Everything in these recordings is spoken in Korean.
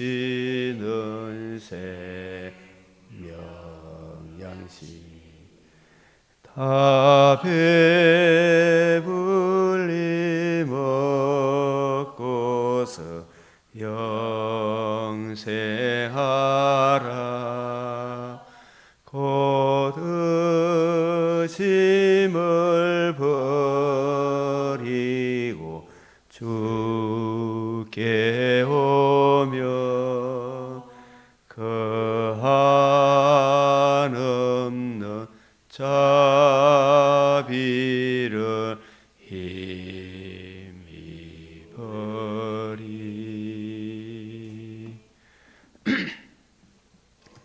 주시는 생명 양식 다 배불리 먹고서 영생하라. 거드심을 버리고 주께 오며 그 한없는 자비를 힘입으리.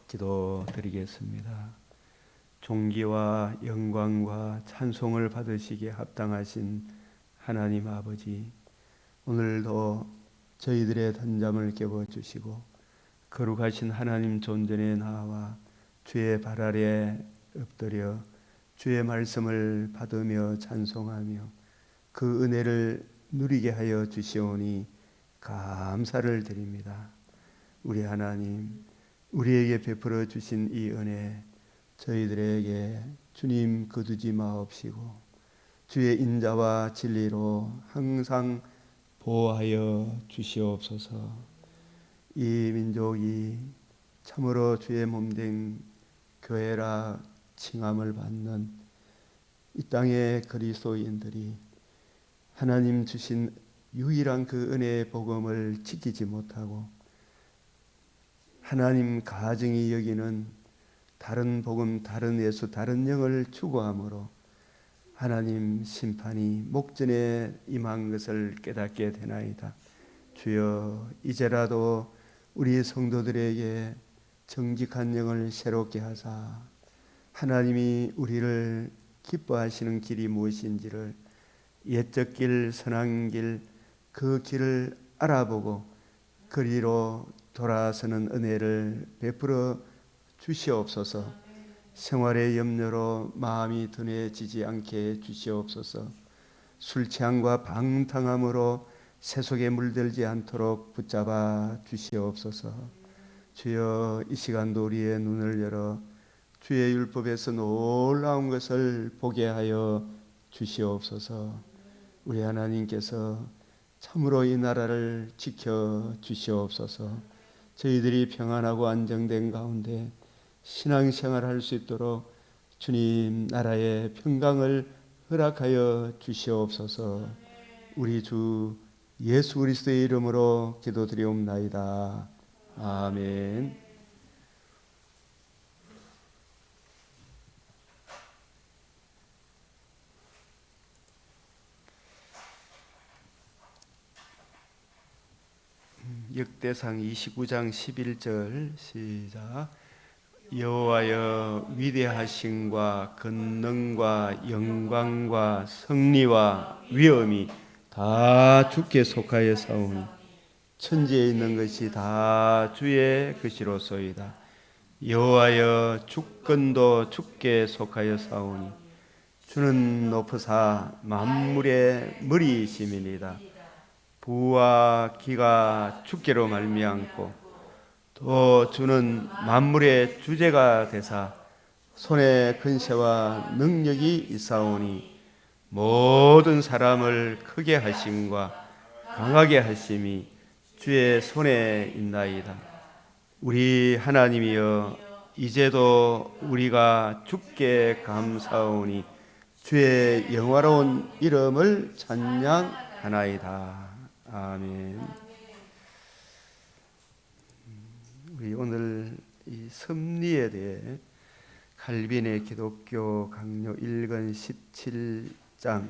기도드리겠습니다. 존귀와 영광과 찬송을 받으시기에 합당하신 하나님 아버지, 오늘도 저희들의 단잠을 깨워주시고 거룩하신 하나님 존전에 나와 주의 발 아래 엎드려 주의 말씀을 받으며 찬송하며 그 은혜를 누리게 하여 주시오니 감사를 드립니다. 우리 하나님, 우리에게 베풀어 주신 이 은혜 저희들에게 주님 거두지 마옵시고 주의 인자와 진리로 항상 보호하여 주시옵소서. 이 민족이 참으로 주의 몸된 교회라 칭함을 받는 이 땅의 그리스도인들이 하나님 주신 유일한 그 은혜의 복음을 지키지 못하고 하나님 가정이 여기는 다른 복음, 다른 예수, 다른 영을 추구함으로 하나님 심판이 목전에 임한 것을 깨닫게 되나이다. 주여, 이제라도 우리 성도들에게 정직한 영을 새롭게 하사 하나님이 우리를 기뻐하시는 길이 무엇인지를, 옛적 길, 선한 길, 그 길을 알아보고 그리로 돌아서는 은혜를 베풀어 주시옵소서. 생활의 염려로 마음이 둔해지지 않게 주시옵소서. 술 취함과 방탕함으로 세속에 물들지 않도록 붙잡아 주시옵소서. 주여, 이 시간도 우리의 눈을 열어 주의 율법에서 놀라운 것을 보게 하여 주시옵소서. 우리 하나님께서 참으로 이 나라를 지켜 주시옵소서. 저희들이 평안하고 안정된 가운데 신앙생활 할 수 있도록 주님 나라의 평강을 허락하여 주시옵소서. 우리 주 예수 그리스도의 이름으로 기도드리옵나이다. 아멘. 역대상 29장 11절 시작. 여호와여, 위대하심과 권능과 영광과 승리와 위엄이 다 주께 속하여 사오니 천지에 있는 것이 다 주의 것이로소이다. 여호와여, 주권도 주께 속하여 사오니 주는 높으사 만물의 머리이심이니이다. 부와 기가 주께로 말미암고 또 주는 만물의 주제가 되사 손에 근세와 능력이 있사오니 모든 사람을 크게 하심과 강하게 하심이 주의 손에 있나이다. 우리 하나님이여, 이제도 우리가 주께 감사하오니 주의 영화로운 이름을 찬양하나이다. 아멘. 우리 오늘 이 섭리에 대해 칼빈의 기독교 강요 1권 17장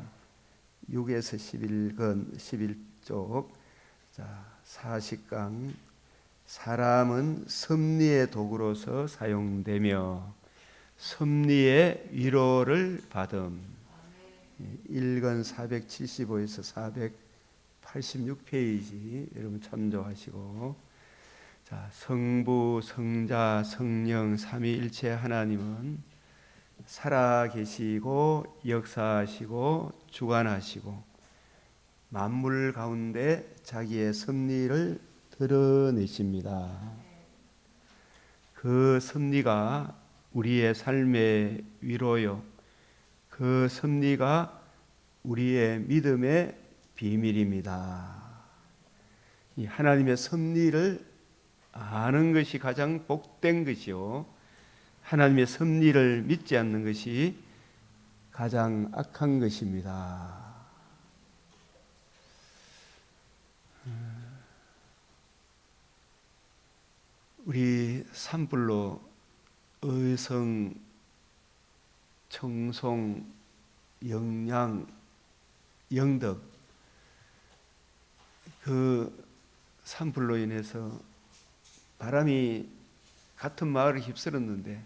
6에서 11권 11쪽 40강 사람은 섭리의 도구로서 사용되며 섭리의 위로를 받음. 1권 475에서 486페이지 여러분 참조하시고, 성부, 성자, 성령 삼위일체 하나님은 살아계시고 역사하시고 주관하시고 만물 가운데 자기의 섭리를 드러내십니다. 그 섭리가 우리의 삶의 위로요. 그 섭리가 우리의 믿음의 비밀입니다. 이 하나님의 섭리를 아는 것이 가장 복된 것이요. 하나님의 섭리를 믿지 않는 것이 가장 악한 것입니다. 우리 산불로 의성, 청송, 영양, 영덕 그 산불로 인해서 바람이 같은 마을을 휩쓸었는데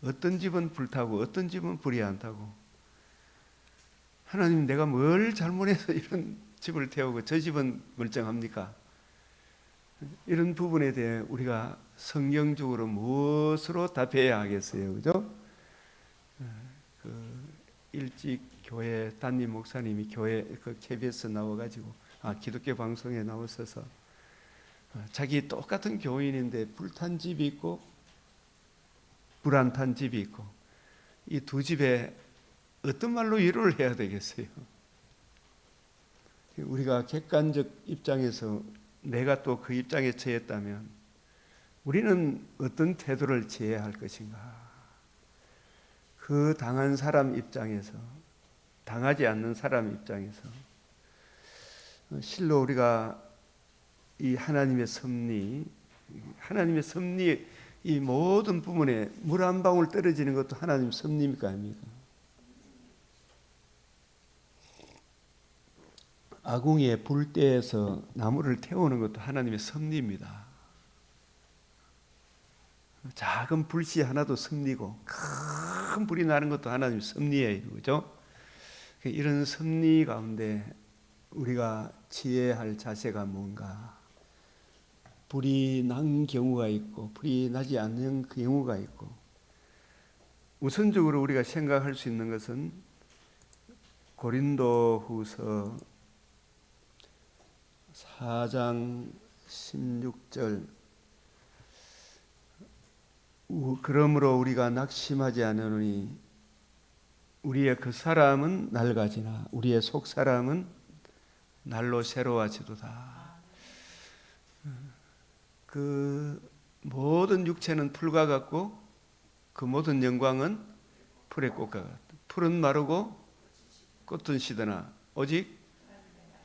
어떤 집은 불타고 어떤 집은 불이 안 타고, 하나님 내가 뭘 잘못해서 이런 집을 태우고 저 집은 멀쩡합니까? 이런 부분에 대해 우리가 성경적으로 무엇으로 답해야 하겠어요? 그죠? 그 일찍 교회 담임 목사님이 교회 그 KBS 나와가지고 기독교 방송에 나왔어서 자기 똑같은 교인인데 불탄 집이 있고 불 안 탄 집이 있고 이 두 집에 어떤 말로 위로를 해야 되겠어요? 우리가 객관적 입장에서 내가 또 그 입장에 처했다면 우리는 어떤 태도를 취해야 할 것인가? 그 당한 사람 입장에서, 당하지 않는 사람 입장에서 실로 우리가 이 하나님의 섭리 이 모든 부분에 물 한 방울 떨어지는 것도 하나님 섭리입니까 아닙니까? 아궁이에 불때에서 나무를 태우는 것도 하나님의 섭리입니다. 작은 불씨 하나도 섭리고 큰 불이 나는 것도 하나님의 섭리예요. 그죠? 이런 섭리 가운데 우리가 취해야 할 자세가 뭔가? 불이 난 경우가 있고 불이 나지 않는 경우가 있고, 우선적으로 우리가 생각할 수 있는 것은 고린도후서 4장 16절, 그러므로 우리가 낙심하지 않으니 우리의 그 사람은 낡아지나 우리의 속 사람은 날로 새로워지도다. 그 모든 육체는 풀과 같고 그 모든 영광은 풀의 꽃과 같다. 풀은 마르고 꽃은 시드나 오직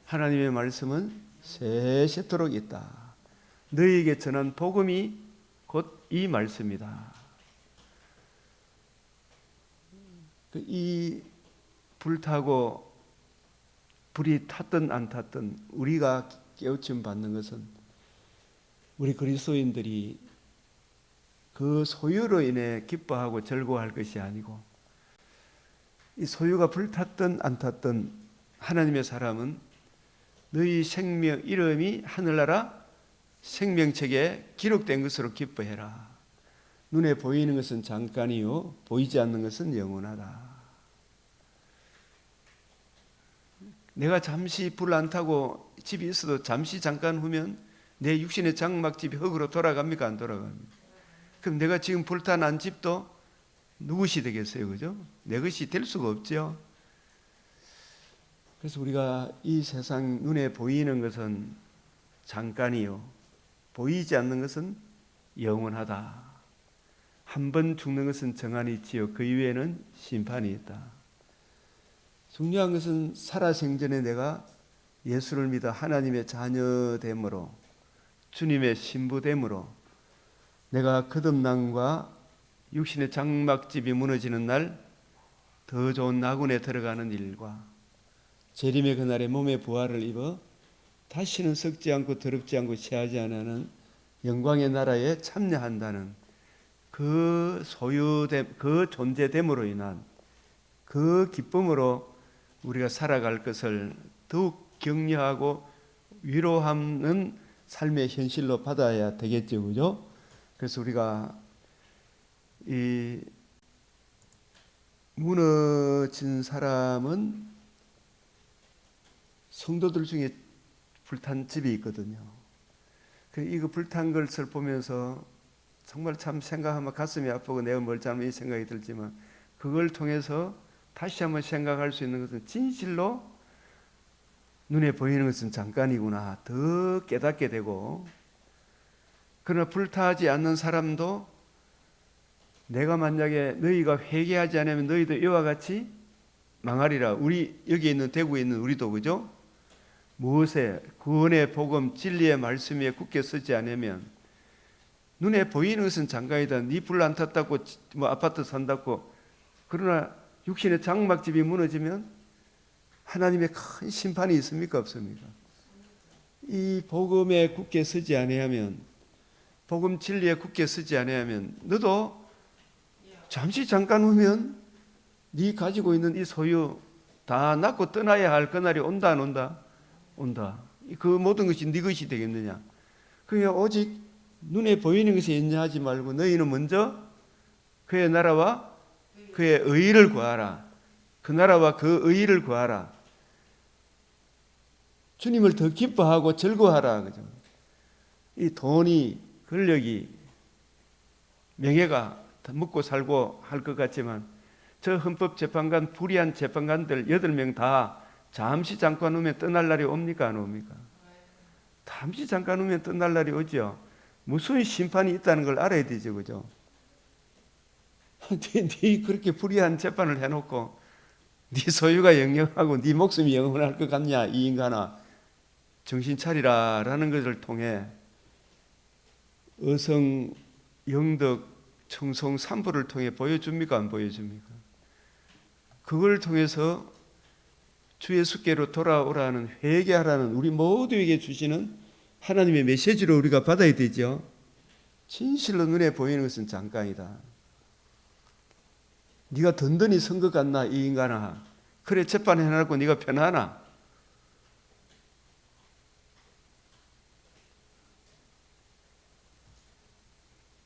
하나님의 말씀은 세세토록 있다. 너희에게 전한 복음이 곧 이 말씀이다. 이 불타고 불이 탔든 안 탔든 우리가 깨우침 받는 것은 우리 그리스도인들이 그 소유로 인해 기뻐하고 즐거워할 것이 아니고, 이 소유가 불탔든 안 탔든 하나님의 사람은 너희 생명 이름이 하늘나라 생명책에 기록된 것으로 기뻐해라. 눈에 보이는 것은 잠깐이요 보이지 않는 것은 영원하다. 내가 잠시 불 안 타고 집이 있어도 잠시 잠깐 후면 내 육신의 장막집이 흙으로 돌아갑니까 안 돌아갑니까? 그럼 내가 지금 불타난 집도 누구시 되겠어요? 그죠? 내 것이 될 수가 없죠. 그래서 우리가 이 세상 눈에 보이는 것은 잠깐이요 보이지 않는 것은 영원하다. 한 번 죽는 것은 정한이 있지요 그 이후에는 심판이 있다. 중요한 것은 살아생전에 내가 예수를 믿어 하나님의 자녀됨으로, 주님의 신부됨으로 내가 거듭남과 육신의 장막집이 무너지는 날 더 좋은 나군에 들어가는 일과 재림의 그날에 몸의 부활을 입어 다시는 썩지 않고 더럽지 않고 취하지 않는 영광의 나라에 참여한다는 그 소유됨, 그 존재됨으로 인한 그 기쁨으로 우리가 살아갈 것을 더욱 격려하고 위로하는 삶의 현실로 받아야 되겠죠, 그죠? 그래서 우리가 이 무너진 사람은 성도들 중에 불탄 집이 있거든요. 이거 불탄 것을 보면서 정말 참 생각하면 가슴이 아프고 내가 뭘 잘못 이 생각이 들지만, 그걸 통해서 다시 한번 생각할 수 있는 것은 진실로 눈에 보이는 것은 잠깐이구나 더 깨닫게 되고, 그러나 불타지 않는 사람도 내가 만약에 너희가 회개하지 않으면 너희도 이와 같이 망하리라. 우리 여기 있는 대구에 있는 우리도 그죠? 무엇에 구원의 복음 진리의 말씀 위에 굳게 서지 않으면 눈에 보이는 것은 장가이다. 네 불 안 탔다고 뭐 아파트 산다고, 그러나 육신의 장막집이 무너지면 하나님의 큰 심판이 있습니까 없습니까? 이 복음에 굳게 서지 아니하면, 복음 진리에 굳게 서지 아니하면 너도 잠시 잠깐 후면 네 가지고 있는 이 소유 다 놔고 떠나야 할 그날이 온다 안 온다? 온다. 그 모든 것이 네 것이 되겠느냐? 그러니까 오직 눈에 보이는 것에 연연하지 말고 너희는 먼저 그의 나라와 그의 의를 구하라. 그 나라와 그 의를 구하라. 주님을 더 기뻐하고 즐거워하라. 그죠? 이 돈이, 권력이, 명예가 다 먹고 살고 할 것 같지만, 저 헌법재판관 불의한 재판관들 8명 다 잠시 잠깐 후면 떠날 날이 옵니까 안 옵니까? 잠시 잠깐 후면 떠날 날이 오죠. 무슨 심판이 있다는 걸 알아야 되죠. 그죠? 네 그렇게 불의한 재판을 해놓고 네 소유가 영영하고 네 목숨이 영원할 것 같냐 이 인간아, 정신 차리라 라는 것을 통해 어성, 영덕, 청송, 삼부를 통해 보여줍니까 안 보여줍니까? 그걸 통해서 주 예수께로 돌아오라는, 회개하라는 우리 모두에게 주시는 하나님의 메시지로 우리가 받아야 되죠. 진실로 눈에 보이는 것은 잠깐이다. 네가 든든히 선 것 같나 이 인간아? 그래 재판해놓고 네가 편하나?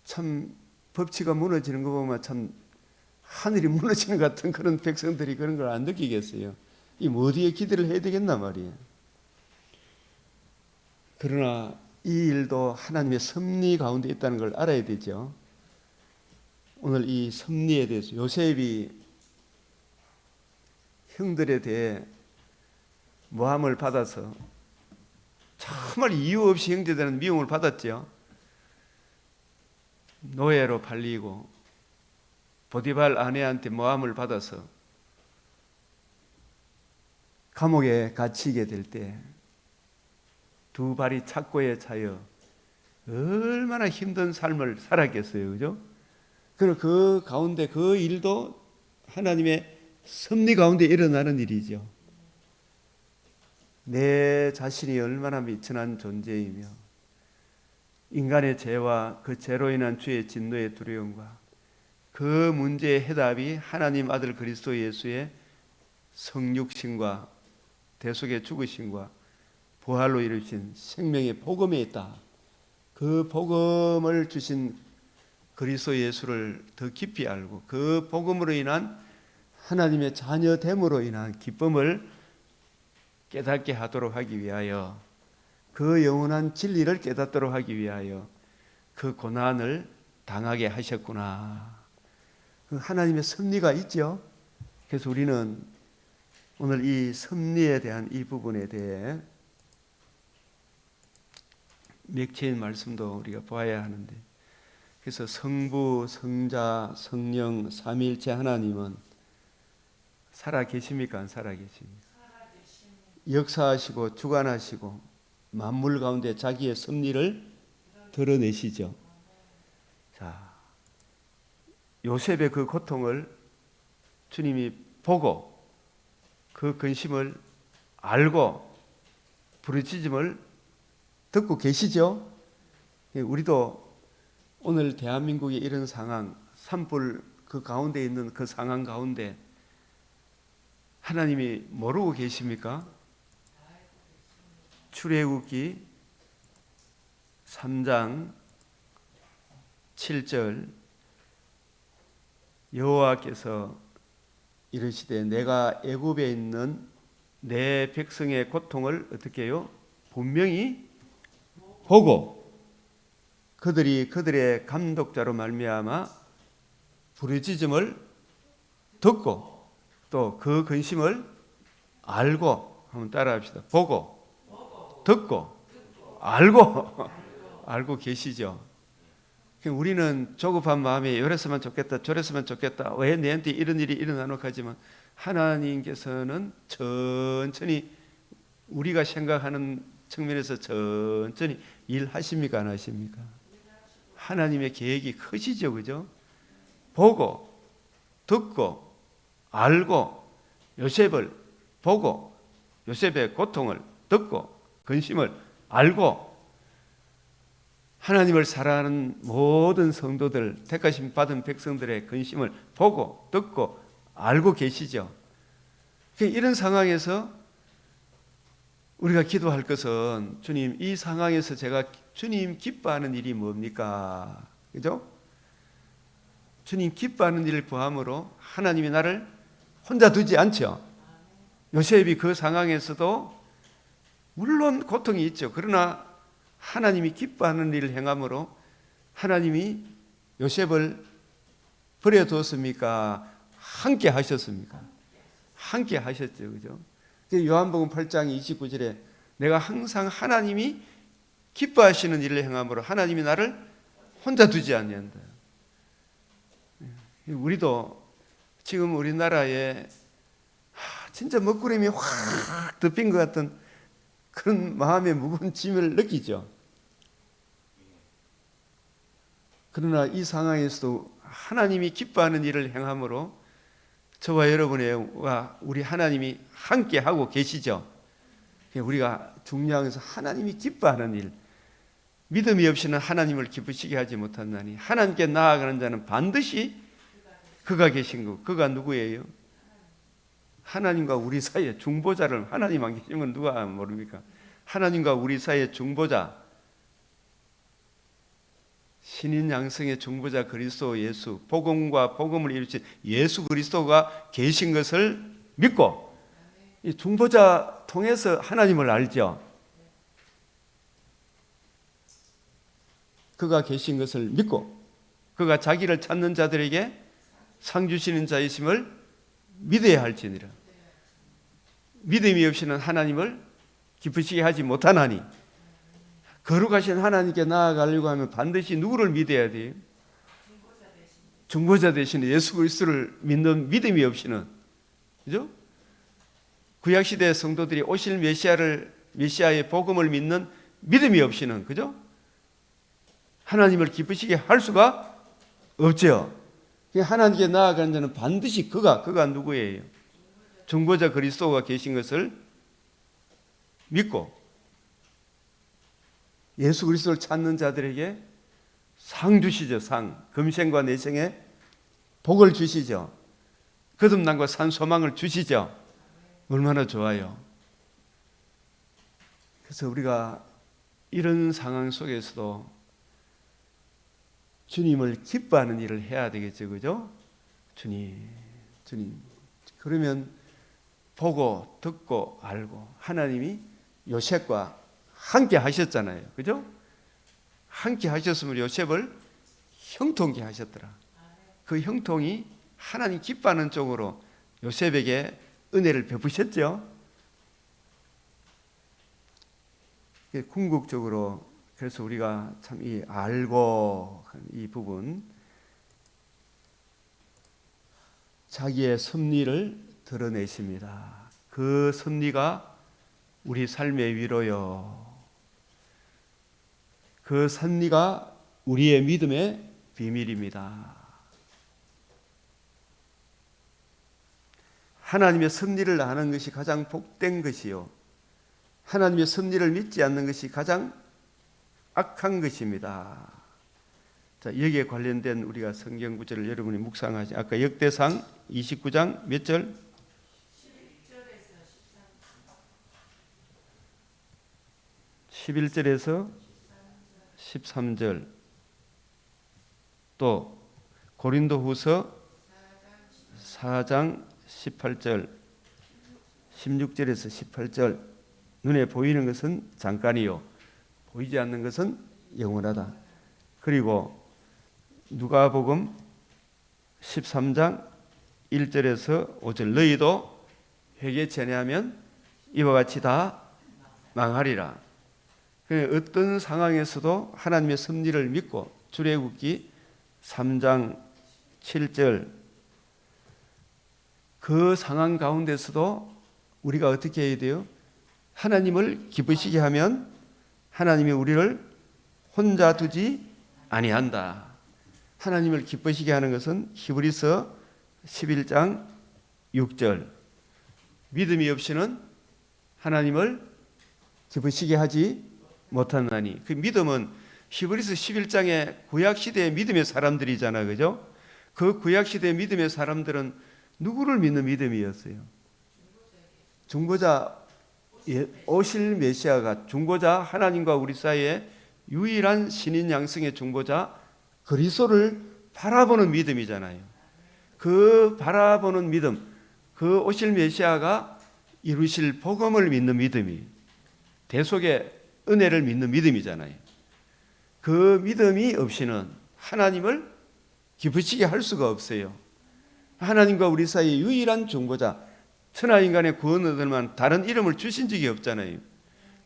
참 법치가 무너지는 거 보면 참 하늘이 무너지는 것 같은 그런 백성들이 그런 걸 안 느끼겠어요. 이 어디에 기대를 해야 되겠나 말이에요. 그러나 이 일도 하나님의 섭리 가운데 있다는 걸 알아야 되죠. 오늘 이 섭리에 대해서 요셉이 형들에 대해 모함을 받아서 정말 이유 없이 형제들은 미움을 받았죠. 노예로 팔리고 보디발 아내한테 모함을 받아서 감옥에 갇히게 될 때 두 발이 착고에 차여 얼마나 힘든 삶을 살았겠어요. 그죠? 그럼 그 가운데 그 일도 하나님의 섭리 가운데 일어나는 일이죠. 내 자신이 얼마나 미천한 존재이며 인간의 죄와 그 죄로 인한 주의 진노의 두려움과 그 문제의 해답이 하나님 아들 그리스도 예수의 성육신과 대속의 죽으심과 부활로 이루신 생명의 복음에 있다. 그 복음을 주신 그리스도 예수를 더 깊이 알고 그 복음으로 인한 하나님의 자녀됨으로 인한 기쁨을 깨닫게 하도록 하기 위하여, 그 영원한 진리를 깨닫도록 하기 위하여 그 고난을 당하게 하셨구나. 하나님의 섭리가 있죠. 그래서 우리는 오늘 이 섭리에 대한 이 부분에 대해 맥체인 말씀도 우리가 보아야 하는데, 그래서 성부, 성자, 성령, 삼위일체 하나님은 살아 계십니까 안 살아 계십니까? 역사하시고 주관하시고 만물 가운데 자기의 섭리를 드러내시죠. 자, 요셉의 그 고통을 주님이 보고 그 근심을 알고 부르짖음을 듣고 계시죠. 우리도 오늘 대한민국의 이런 상황, 산불 그 가운데 있는 그 상황 가운데 하나님이 모르고 계십니까? 출애굽기 3장 7절 여호와께서 이르시되 내가 애굽에 있는 내 백성의 고통을 어떻게 해요? 분명히 보고 그들이 그들의 감독자로 말미암아 부르짖음을 듣고 또 그 근심을 알고, 한번 따라합시다. 보고 듣고 알고 알고 계시죠. 우리는 조급한 마음에 이랬으면 좋겠다 저랬으면 좋겠다, 왜 내한테 이런 일이 일어나노 하지만 하나님께서는 천천히 우리가 생각하는 측면에서 천천히 일하십니까 안 하십니까? 하나님의 계획이 크시죠. 그죠? 보고 듣고 알고 요셉을 보고 요셉의 고통을 듣고 근심을 알고 하나님을 사랑하는 모든 성도들, 택하심 받은 백성들의 근심을 보고 듣고 알고 계시죠. 이런 상황에서 우리가 기도할 것은 주님, 이 상황에서 제가 주님 기뻐하는 일이 뭡니까? 그죠? 주님 기뻐하는 일을 구함으로 하나님이 나를 혼자 두지 않죠. 요셉이 그 상황에서도 물론 고통이 있죠. 그러나 하나님이 기뻐하는 일을 행함으로 하나님이 요셉을 버려두었습니까? 함께 하셨습니까? 함께 하셨죠. 그죠? 요한복음 8장 29절에 내가 항상 하나님이 기뻐하시는 일을 행함으로 하나님이 나를 혼자 두지 않는다. 우리도 지금 우리나라에 진짜 먹구름이 확 덮인 것 같은 그런 마음의 무거운 짐을 느끼죠. 그러나 이 상황에서도 하나님이 기뻐하는 일을 행함으로 저와 여러분과 우리 하나님이 함께 하고 계시죠. 우리가 중요한 것은 하나님이 기뻐하는 일, 믿음이 없이는 하나님을 기쁘시게 하지 못한다니 하나님께 나아가는 자는 반드시 그가 계신 거. 그가 누구예요? 하나님과 우리 사이에 중보자를 하나님만 계시면 누가 모릅니까? 하나님과 우리 사이에 중보자, 신인 양성의 중보자 그리스도 예수, 복음과 복음을 이루신 예수 그리스도가 계신 것을 믿고 이 중보자 통해서 하나님을 알죠. 그가 계신 것을 믿고 그가 자기를 찾는 자들에게 상 주시는 자이심을 믿어야 할지니라. 믿음이 없이는 하나님을 기쁘시게 하지 못하나니 거룩하신 하나님께 나아가려고 하면 반드시 누구를 믿어야 돼요? 중보자 되시는 예수 그리스도를 믿는 믿음이 없이는, 그죠? 구약시대 성도들이 오실 메시아의 복음을 믿는 믿음이 없이는, 그죠? 하나님을 기쁘시게 할 수가 없죠. 하나님께 나아가는 자는 반드시 그가 누구예요? 중보자 그리스도가 계신 것을 믿고 예수 그리스도를 찾는 자들에게 상 주시죠. 상. 금생과 내생에 복을 주시죠. 거듭남과 산 소망을 주시죠. 얼마나 좋아요. 그래서 우리가 이런 상황 속에서도 주님을 기뻐하는 일을 해야 되겠죠. 그죠? 주님. 그러면 보고 듣고 알고 하나님이 요셉과 함께 하셨잖아요. 그죠? 함께 하셨으면 요셉을 형통케 하셨더라. 그 형통이 하나님 기뻐하는 쪽으로 요셉에게 은혜를 베푸셨죠. 궁극적으로 그래서 우리가 참 이 알고 이 부분, 자기의 섭리를 드러내십니다. 그 섭리가 우리 삶의 위로요. 그 섭리가 우리의 믿음의 비밀입니다. 하나님의 섭리를 아는 것이 가장 복된 것이요. 하나님의 섭리를 믿지 않는 것이 가장 악한 것입니다. 자, 여기에 관련된 우리가 성경 구절을 여러분이 묵상하시. 아까 역대상 29장 몇 절? 11절에서 13절. 또 고린도후서 4장 18절, 16절에서 18절 눈에 보이는 것은 잠깐이요 보이지 않는 것은 영원하다. 그리고 누가복음 13장 1절에서 5절 너희도 회개치 아니하면 이와 같이 다 망하리라. 어떤 상황에서도 하나님의 섭리를 믿고 출애굽기 3장 7절 그 상황 가운데서도 우리가 어떻게 해야 돼요? 하나님을 기쁘시게 하면 하나님이 우리를 혼자 두지 아니한다. 하나님을 기쁘시게 하는 것은 히브리서 11장 6절 믿음이 없이는 하나님을 기쁘시게 하지 못하나니. 그 믿음은 히브리서 11장의 구약시대의 믿음의 사람들이잖아요. 그죠? 그 구약시대의 믿음의 사람들은 누구를 믿는 믿음이었어요? 중보자 오실 메시아가 중보자 하나님과 우리 사이에 유일한 신인 양성의 중보자 그리스도를 바라보는 믿음이잖아요. 그 바라보는 믿음, 그 오실 메시아가 이루실 복음을 믿는 믿음이 대속의 은혜를 믿는 믿음이잖아요. 그 믿음이 없이는 하나님을 기쁘시게 할 수가 없어요. 하나님과 우리 사이의 유일한 중보자 천하인간의 구원을 얻을 만한 다른 이름을 주신 적이 없잖아요.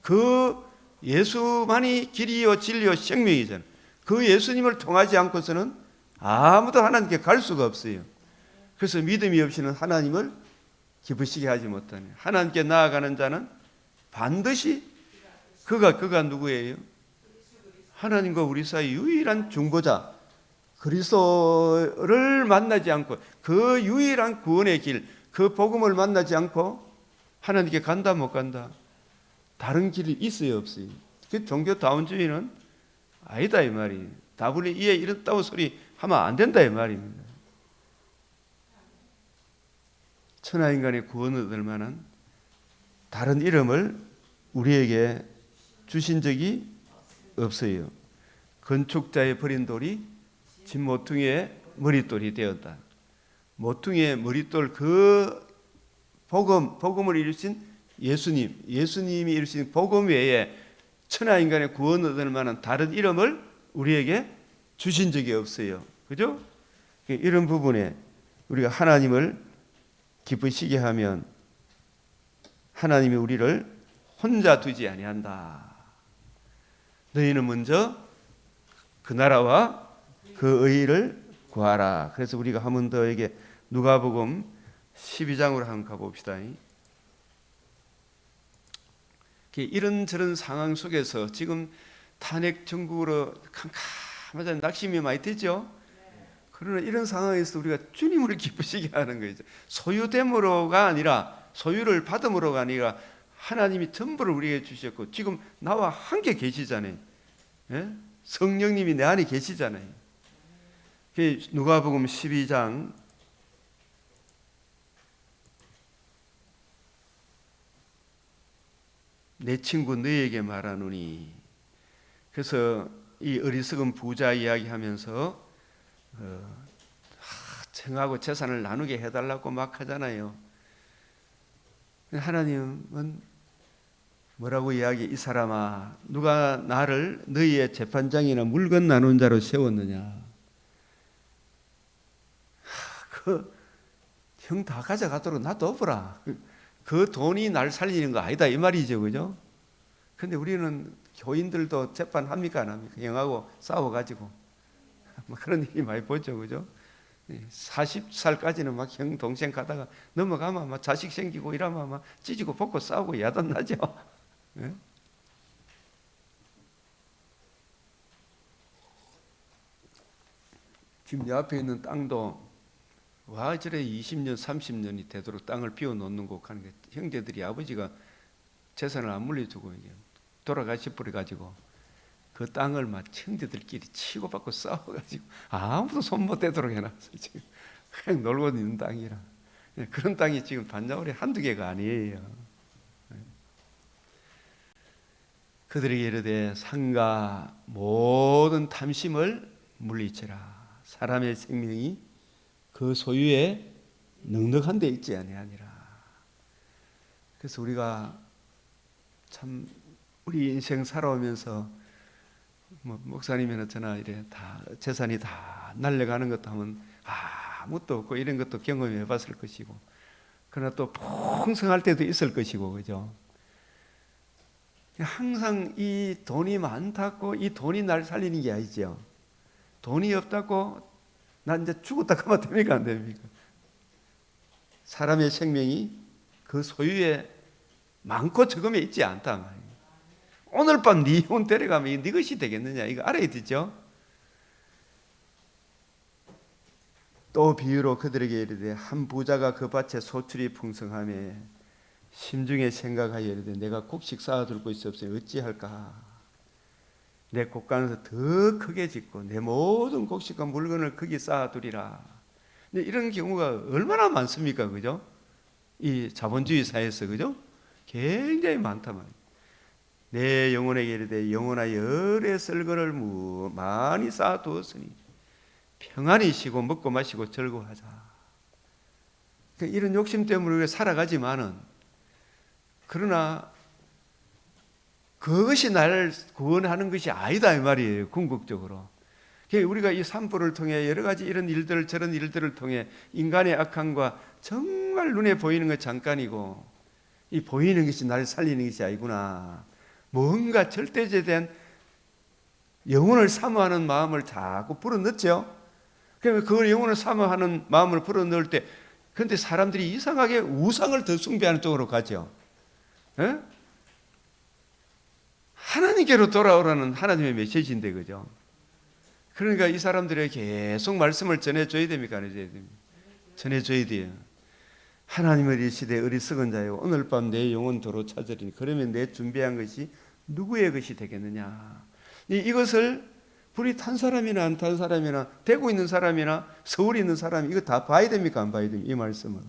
그 예수만이 길이요 진리요 생명이잖아요. 그 예수님을 통하지 않고서는 아무도 하나님께 갈 수가 없어요. 그래서 믿음이 없이는 하나님을 기쁘시게 하지 못하네. 하나님께 나아가는 자는 반드시 그가 누구예요? 하나님과 우리 사이 유일한 중보자 그리스도를 만나지 않고 그 유일한 구원의 길, 그 복음을 만나지 않고 하나님께 간다 못 간다? 다른 길이 있어요 없어요? 그 종교다운주의는 아니다 이 말이에요. 다분히 이에 이렇다고 소리 하면 안 된다 이 말입니다. 천하인간의 구원을 얻을 만한 다른 이름을 우리에게 주신 적이 없어요. 건축자의 버린 돌이 집 모퉁이의 머릿돌이 되었다. 모퉁이의 머릿돌 그 복음을 이루신 예수님이 이루신 복음 외에 천하인간의 구원을 얻을 만한 다른 이름을 우리에게 주신 적이 없어요. 그죠? 이런 부분에 우리가 하나님을 기쁘시게 하면 하나님이 우리를 혼자 두지 아니한다. 너희는 먼저 그 나라와 그 의를 구하라. 그래서 우리가 한 번 더 이게 누가복음 12장으로 한번 가봅시다. 이런저런 상황 속에서 지금 탄핵 정국으로 캄캄하자 낙심이 많이 되죠. 그러나 이런 상황에서 우리가 주님을 기쁘시게 하는 거죠. 소유됨으로가 아니라 소유를 받음으로가 아니라 하나님이 전부를 우리에게 주셨고 지금 나와 함께 계시잖아요. 예? 성령님이 내 안에 계시잖아요. 누가복음 12장 내 친구 너에게 말하노니. 그래서 이 어리석은 부자 이야기하면서 청하고 재산을 나누게 해달라고 막 하잖아요. 하나님은 뭐라고 이야기해? 이 사람아, 누가 나를 너희의 재판장이나 물건 나눈 자로 세웠느냐? 형 다 가져가도록 놔둬보라. 그 돈이 날 살리는 거 아니다 이 말이죠, 그죠? 근데 우리는 교인들도 재판합니까 안 합니까? 형하고 싸워가지고 뭐 그런 일이 많이 보죠, 그죠? 40살까지는 막 형 동생 가다가 넘어가면 막 자식 생기고 이러면 막 찢고 벗고 싸우고 야단 나죠. 네? 지금 내 앞에 있는 땅도 와 저래 20년 30년이 되도록 땅을 비워놓는 곳 하는 게 형제들이 아버지가 재산을 안 물려주고 이제 돌아가시 뿌려 가지고 그 땅을 막 형제들끼리 치고받고 싸워가지고 아무도 손 못 대도록 해놨어요. 지금 그냥 놀고 있는 땅이라. 그런 땅이 지금 반야월에 한두 개가 아니에요. 그들에게 이르되 상가 모든 탐심을 물리치라. 사람의 생명이 그 소유에 넉넉한 데 있지 아니하니라. 그래서 우리가 참 우리 인생 살아오면서 뭐 목사님이나 저나 이래 다 재산이 다 날려가는 것도 하면 아무것도 없고 이런 것도 경험해 봤을 것이고, 그러나 또 풍성할 때도 있을 것이고, 그죠? 항상 이 돈이 많다고 이 돈이 날 살리는 게 아니죠. 돈이 없다고 난 이제 죽었다 가면 됩니까? 안 됩니까? 사람의 생명이 그 소유에 많고 적음에 있지 않다 말이에요. 오늘 밤 네 혼 데려가면 네 것이 되겠느냐, 이거 알아야 되죠. 또 비유로 그들에게 이르되 한 부자가 그 밭에 소출이 풍성하며 심중에 생각하여 이르되 내가 곡식 쌓아둘 곳이 없으니 어찌할까. 내 곡간에서 더 크게 짓고 내 모든 곡식과 물건을 거기 쌓아두리라. 근데 이런 경우가 얼마나 많습니까, 그죠? 이 자본주의 사회에서, 그죠? 굉장히 많다 말이에요. 내 영혼에게 이르되 영혼아 열의 썰거를 많이 쌓아두었으니 평안히 쉬고 먹고 마시고 즐거워하자. 이런 욕심 때문에 우리가 살아가지만은, 그러나 그것이 나를 구원하는 것이 아니다 이 말이에요. 궁극적으로 우리가 이 산불을 통해 여러 가지 이런 일들 저런 일들을 통해 인간의 악함과 정말 눈에 보이는 것 잠깐이고, 이 보이는 것이 나를 살리는 것이 아니구나, 뭔가 절대제된 영혼을 사모하는 마음을 자꾸 불어넣죠. 그러면 그 영혼을 사모하는 마음을 불어넣을 때, 그런데 사람들이 이상하게 우상을 더 숭배하는 쪽으로 가죠. 에? 하나님께로 돌아오라는 하나님의 메시지인데, 그죠? 그러니까 이 사람들에게 계속 말씀을 전해줘야 됩니까? 안 해줘야 됩니까? 전해줘야 돼요. 하나님을 이르시되 어리석은 자여 오늘 밤 내 영혼 도로 찾으리니 그러면 내 준비한 것이 누구의 것이 되겠느냐. 이것을 불이 탄 사람이나 안 탄 사람이나 대구 있는 사람이나 서울에 있는 사람이 이거 다 봐야 됩니까? 안 봐야 됩니까? 이 말씀은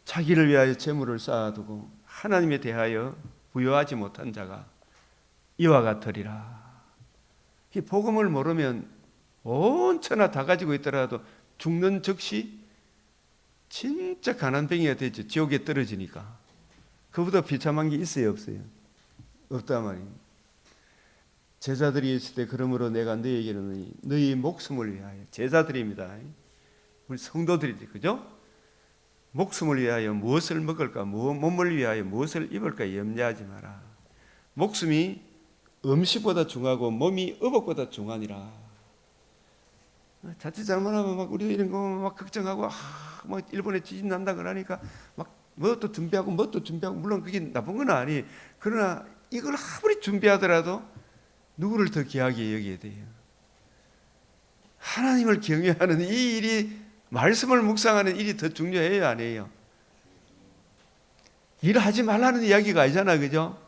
자기를 위하여 재물을 쌓아두고 하나님에 대하여 부여하지 못한 자가 이와 같으리라. 이 복음을 모르면 온 천하 다 가지고 있더라도 죽는 즉시 진짜 가난뱅이가 되죠. 지옥에 떨어지니까. 그보다 비참한 게 있어요, 없어요? 없단 말이에요. 제자들이 있을 때 그러므로 내가 너희에게는 너희 목숨을 위하여, 제자들입니다, 우리 성도들이지, 그죠? 목숨을 위하여 무엇을 먹을까, 몸을 위하여 무엇을 입을까 염려하지 마라. 목숨이 음식보다 중하고 몸이 의복보다 중하니라. 자칫 잘못하면 막 우리도 이런 거 막 걱정하고 막 일본에 지진 난다 그러니까 막 뭣도 준비하고 물론 그게 나쁜 건 아니. 그러나 이걸 아무리 준비하더라도 누구를 더 귀하게 여겨야 돼요? 하나님을 경외하는 이 일이, 말씀을 묵상하는 일이 더 중요해요, 아니에요? 일하지 말라는 이야기가 아니잖아, 그죠?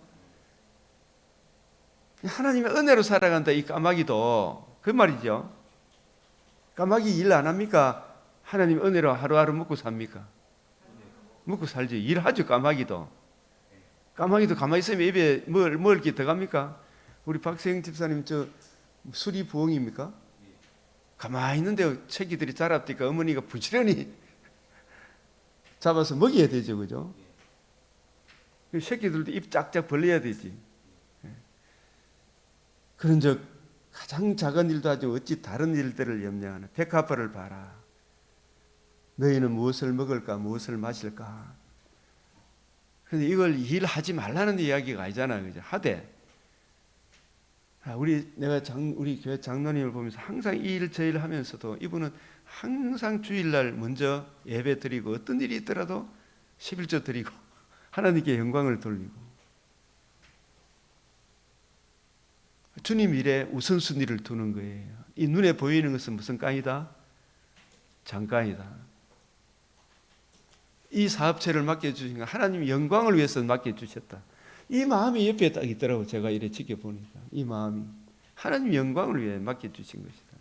하나님의 은혜로 살아간다, 이 까마귀도. 그 말이죠. 까마귀 일 안 합니까? 하나님 은혜로 하루하루 먹고 삽니까? 먹고 살죠. 일하죠, 까마귀도. 까마귀도 가만히 있으면 입에 먹을 게 들어갑니까? 우리 박세영 집사님 저 수리 부엉입니까? 가만히 있는데 새끼들이 자랐으니까 어머니가 부지런히 잡아서 먹여야 되죠, 그죠? 새끼들도 입 짝짝 벌려야 되지. 그런즉 가장 작은 일도 하지 어찌 다른 일들을 염려하나. 백합화를 봐라. 너희는 무엇을 먹을까, 무엇을 마실까. 그런데 이걸 일하지 말라는 이야기가 아니잖아요, 그죠? 하되 우리 교회 장로님을 보면서 항상 이 일 저 일 하면서도 이분은 항상 주일날 먼저 예배 드리고 어떤 일이 있더라도 11조 드리고 하나님께 영광을 돌리고 주님 일에 우선순위를 두는 거예요. 이 눈에 보이는 것은 무슨 깡이다? 잠깐이다. 이 사업체를 맡겨주신 건 하나님이 영광을 위해서 맡겨주셨다. 이 마음이 옆에 딱 있더라고. 제가 이래 지켜보니까 이 마음이 하나님 영광을 위해 맡겨주신 것이다.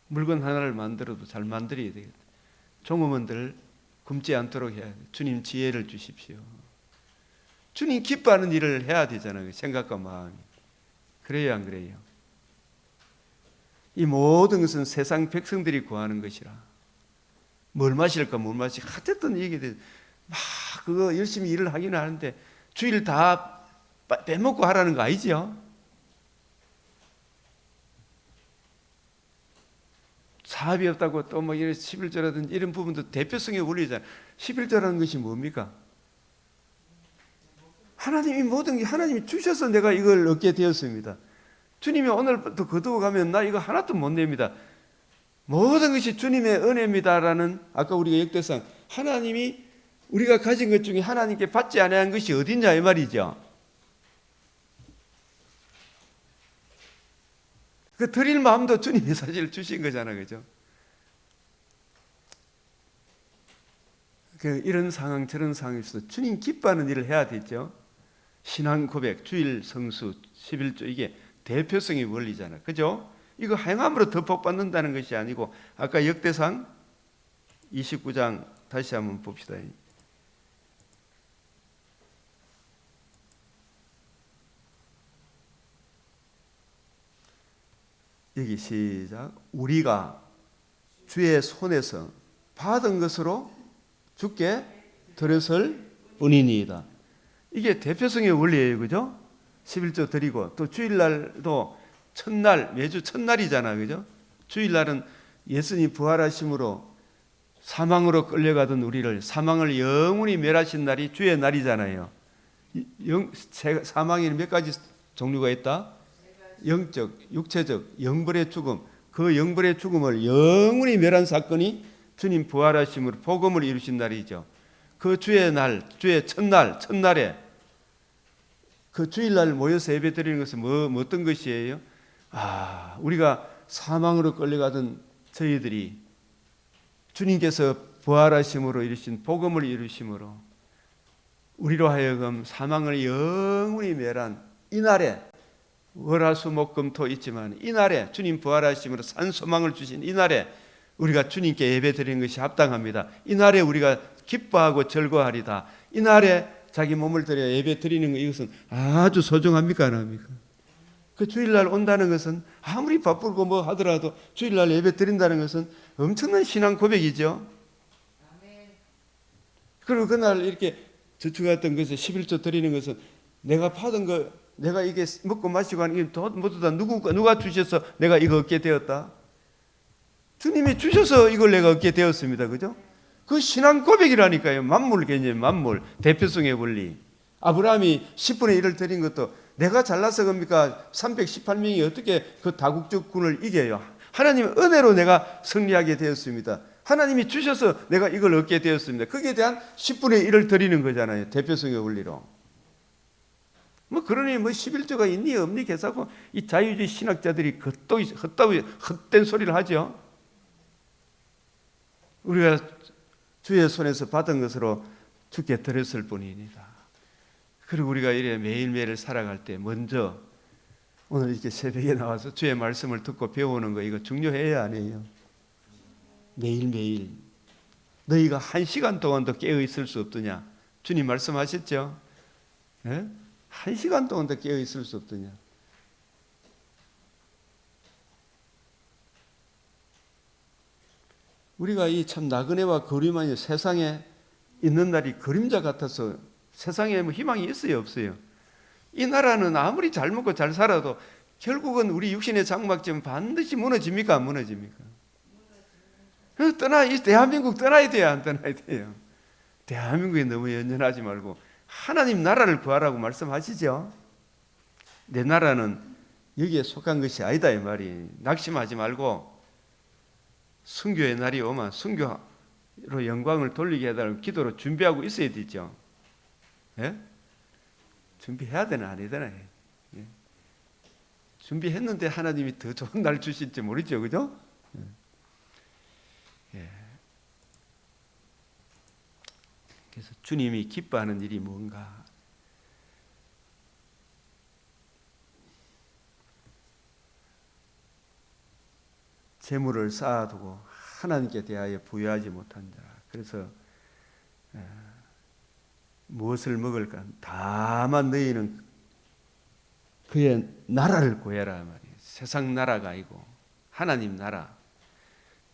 물건 하나를 만들어도 잘 만들어야 되겠다. 종업원들 굶지 않도록 해야 돼. 주님 지혜를 주십시오. 주님 기뻐하는 일을 해야 되잖아요. 생각과 마음이. 그래요, 안 그래요? 이 모든 것은 세상 백성들이 구하는 것이라. 뭘 마실까, 뭘 마실까. 하여튼 얘기돼. 막 그거 열심히 일을 하기는 하는데 주일 다 빼먹고 하라는 거 아니죠? 사업이 없다고 또 뭐 이런 11조라든지 이런 부분도 대표성의 원리잖아요. 11조라는 것이 뭡니까? 하나님이 모든 게 하나님이 주셔서 내가 이걸 얻게 되었습니다. 주님이 오늘부터 거두어 가면 나 이거 하나도 못 냅니다. 모든 것이 주님의 은혜입니다라는 아까 우리가 역대상 하나님이 우리가 가진 것 중에 하나님께 받지 아니한 것이 어딨냐 이 말이죠. 그 드릴 마음도 주님이 사실 주신 거잖아요. 그죠? 이런 상황 저런 상황에서 주님 기뻐하는 일을 해야 되죠. 신앙 고백, 주일 성수, 11조 이게 대표성의 원리잖아요. 그죠? 이거 행함으로 더 복 받는다는 것이 아니고 아까 역대상 29장 다시 한번 봅시다. 여기 시작. 우리가 주의 손에서 받은 것으로 주께 드렸을 뿐이니이다. 이게 대표성의 원리예요. 그죠? 11조 드리고 또 주일날도 첫날 매주 첫날이잖아요. 그죠? 주일날은 예수님 부활하심으로 사망으로 끌려가던 우리를 사망을 영원히 멸하신 날이 주의 날이잖아요. 사망에는 몇 가지 종류가 있다? 영적, 육체적, 영벌의 죽음. 그 영벌의 죽음을 영원히 멸한 사건이 주님 부활하심으로 복음을 이루신 날이죠. 그 주의 날, 주의 첫날에 그 주일날 모여서 예배 드리는 것은 어떤 것이에요? 우리가 사망으로 끌려가던 저희들이 주님께서 부활하심으로 이루신 복음을 이루심으로 우리로 하여금 사망을 영원히 멸한 이 날에 월화수목금토 있지만 이 날에 주님 부활하심으로 산 소망을 주신 이 날에 우리가 주님께 예배 드리는 것이 합당합니다. 이 날에 우리가 기뻐하고 즐거워하리다. 이 날에 자기 몸을 드려 예배 드리는 것 이것은 아주 소중합니까 안 합니까? 그 주일날 온다는 것은 아무리 바쁘고 뭐 하더라도 주일날 예배 드린다는 것은 엄청난 신앙 고백이죠. 그리고 그날 이렇게 저축했던 것을 11조 드리는 것은 내가 받은 거 내가 이게 먹고 마시고 하는 게 모두 다 누가 주셔서 내가 이거 얻게 되었다. 주님이 주셔서 이걸 내가 얻게 되었습니다. 그죠? 그 신앙 고백이라니까요. 만물 개념, 만물 대표성의 원리. 아브라함이 10분의 1을 드린 것도 내가 잘나서 겁니까? 318명이 어떻게 그 다국적군을 이겨요? 하나님의 은혜로 내가 승리하게 되었습니다. 하나님이 주셔서 내가 이걸 얻게 되었습니다. 거기에 대한 10분의 1을 드리는 거잖아요. 대표성의 원리로. 뭐 그러니 뭐 11조가 있니 없니 계산하고 이 자유주의 신학자들이 헛된 소리를 하죠. 우리가 주의 손에서 받은 것으로 주께 드렸을 뿐입니다. 그리고 우리가 이래 매일매일 살아갈 때 먼저 오늘 이렇게 새벽에 나와서 주의 말씀을 듣고 배우는 거 이거 중요해야 안 해요? 매일매일 너희가 1시간 동안도 깨어 있을 수 없더냐? 주님 말씀하셨죠? 네? 1시간 동안도 깨어 있을 수 없더냐? 우리가 이 참 나그네와 거리만이 세상에 있는 날이 그림자 같아서 세상에 뭐 희망이 있어요 없어요? 이 나라는 아무리 잘 먹고 잘 살아도 결국은 우리 육신의 장막지면 반드시 무너집니까 안 무너집니까? 이 대한민국 떠나야 돼요 안 떠나야 돼요? 대한민국에 너무 연연하지 말고 하나님 나라를 구하라고 말씀하시죠. 내 나라는 여기에 속한 것이 아니다 이 말이. 낙심하지 말고 순교의 날이 오면 순교로 영광을 돌리게 해달라고 기도로 준비하고 있어야 되죠. 예? 준비해야 되나 안 해야 되나? 예. 준비했는데 하나님이 더 좋은 날 주실지 모르죠. 그죠? 예. 그래서 주님이 기뻐하는 일이 뭔가? 재물을 쌓아두고 하나님께 대하여 부여하지 못한 자. 그래서 무엇을 먹을까? 다만 너희는 그의 나라를 구해라 말이에요. 세상 나라가 아니고 하나님 나라.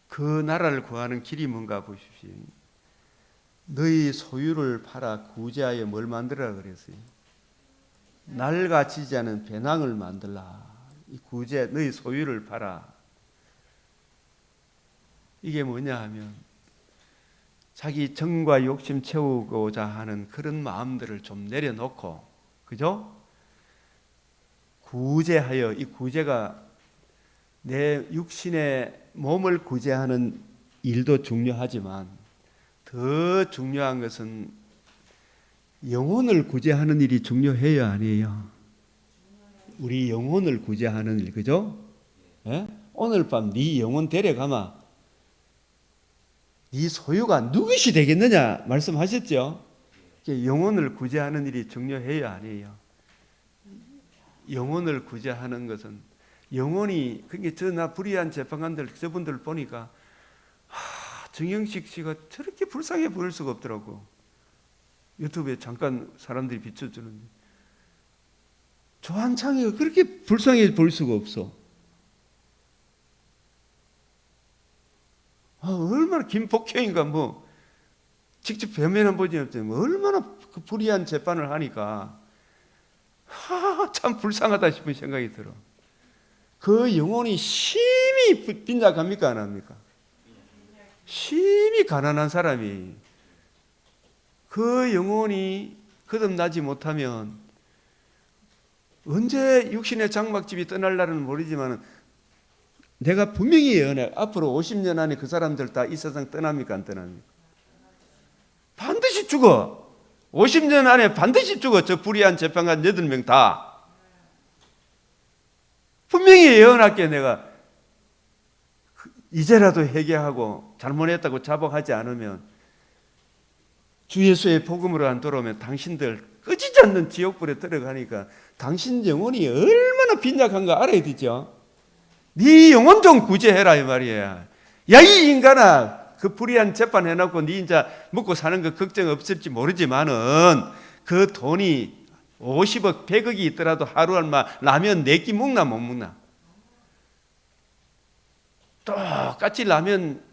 그 나라를 구하는 길이 뭔가 보십시오. 너희 소유를 팔아 구제하여 뭘 만들라 그랬어요? 낡아지지 않은 배낭을 만들라. 이 구제, 너희 소유를 팔아. 이게 뭐냐 하면 자기 정과 욕심 채우고자 하는 그런 마음들을 좀 내려놓고, 그죠? 구제하여, 이 구제가 내 육신의 몸을 구제하는 일도 중요하지만 더 중요한 것은 영혼을 구제하는 일이 중요해요, 아니에요? 우리 영혼을 구제하는 일, 그죠? 예? 오늘 밤 네 영혼 데려가마 네 소유가 누구시 되겠느냐 말씀하셨죠? 영혼을 구제하는 일이 중요해요, 아니에요? 영혼을 구제하는 것은 영혼이, 그게 나 불의한 재판관들 저분들 보니까 정영식 씨가 저렇게 불쌍해 보일 수가 없더라고. 유튜브에 잠깐 사람들이 비춰주는데 조한창이가 그렇게 불쌍해 보일 수가 없어. 얼마나 김복효인가 뭐 직접 뵈면 보지 못했는데 얼마나 그 불의한 재판을 하니까 참 불쌍하다 싶은 생각이 들어. 그 영혼이 심히 빈약합니까 안 합니까? 심히 가난한 사람이 그 영혼이 거듭나지 못하면 언제 육신의 장막집이 떠날 날은 모르지만 내가 분명히 예언해. 앞으로 50년 안에 그 사람들 다 이 세상 떠납니까 안 떠납니까? 반드시 죽어. 50년 안에 반드시 죽어. 저 불의한 재판관 8명 다. 분명히 예언할게. 내가 이제라도 회개하고 잘못했다고 자복하지 않으면 주 예수의 복음으로 안 돌아오면 당신들 꺼지지 않는 지옥불에 들어가니까 당신 영혼이 얼마나 빈약한가 알아야 되죠. 네 영혼 좀 구제해라 이 말이야. 야 이 인간아, 그 불의한 재판 해놓고 네 이제 먹고 사는 거 걱정 없을지 모르지만은 그 돈이 50억 100억이 있더라도 하루 얼마 라면 4끼 먹나 못 먹나? 똑같이 라면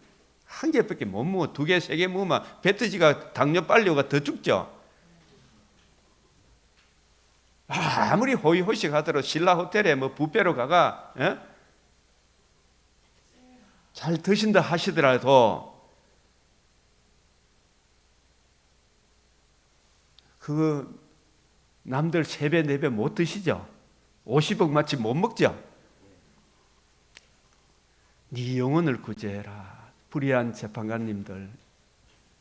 한 개밖에 못 먹어. 2개 3개 먹으면 배터지가 당뇨 빨려가 더 죽죠. 아무리 호의호식 하더라도 신라 호텔에 뭐 뷔페로 가가 잘 드신다 하시더라도 그 남들 3배 4배 못 드시죠. 50억 마치 못 먹죠. 네 영혼을 구제해라. 불의한 재판관님들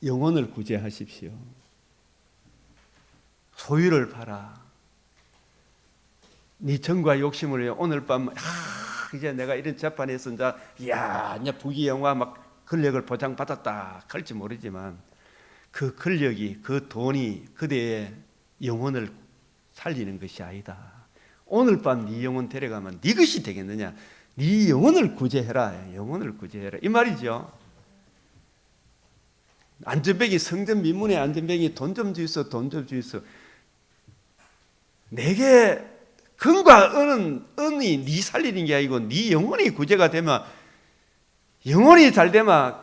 영혼을 구제하십시오. 소유를 팔아. 네 정과 욕심을 위해 오늘 밤 이제 내가 이런 재판에서 이제 부귀영화 막 권력을 보장받았다 할지 모르지만 그 권력이, 그 돈이 그대의 영혼을 살리는 것이 아니다. 오늘 밤 네 영혼 데려가면 네 것이 되겠느냐? 네 영혼을 구제해라. 영혼을 구제해라. 이 말이죠. 안전뱅이, 성전 민문의 안전뱅이 돈 좀 주이소, 돈 좀 주이소. 내게 금과 은이 네 살리는 게 아니고 네 영혼이 구제가 되면, 영혼이 잘 되면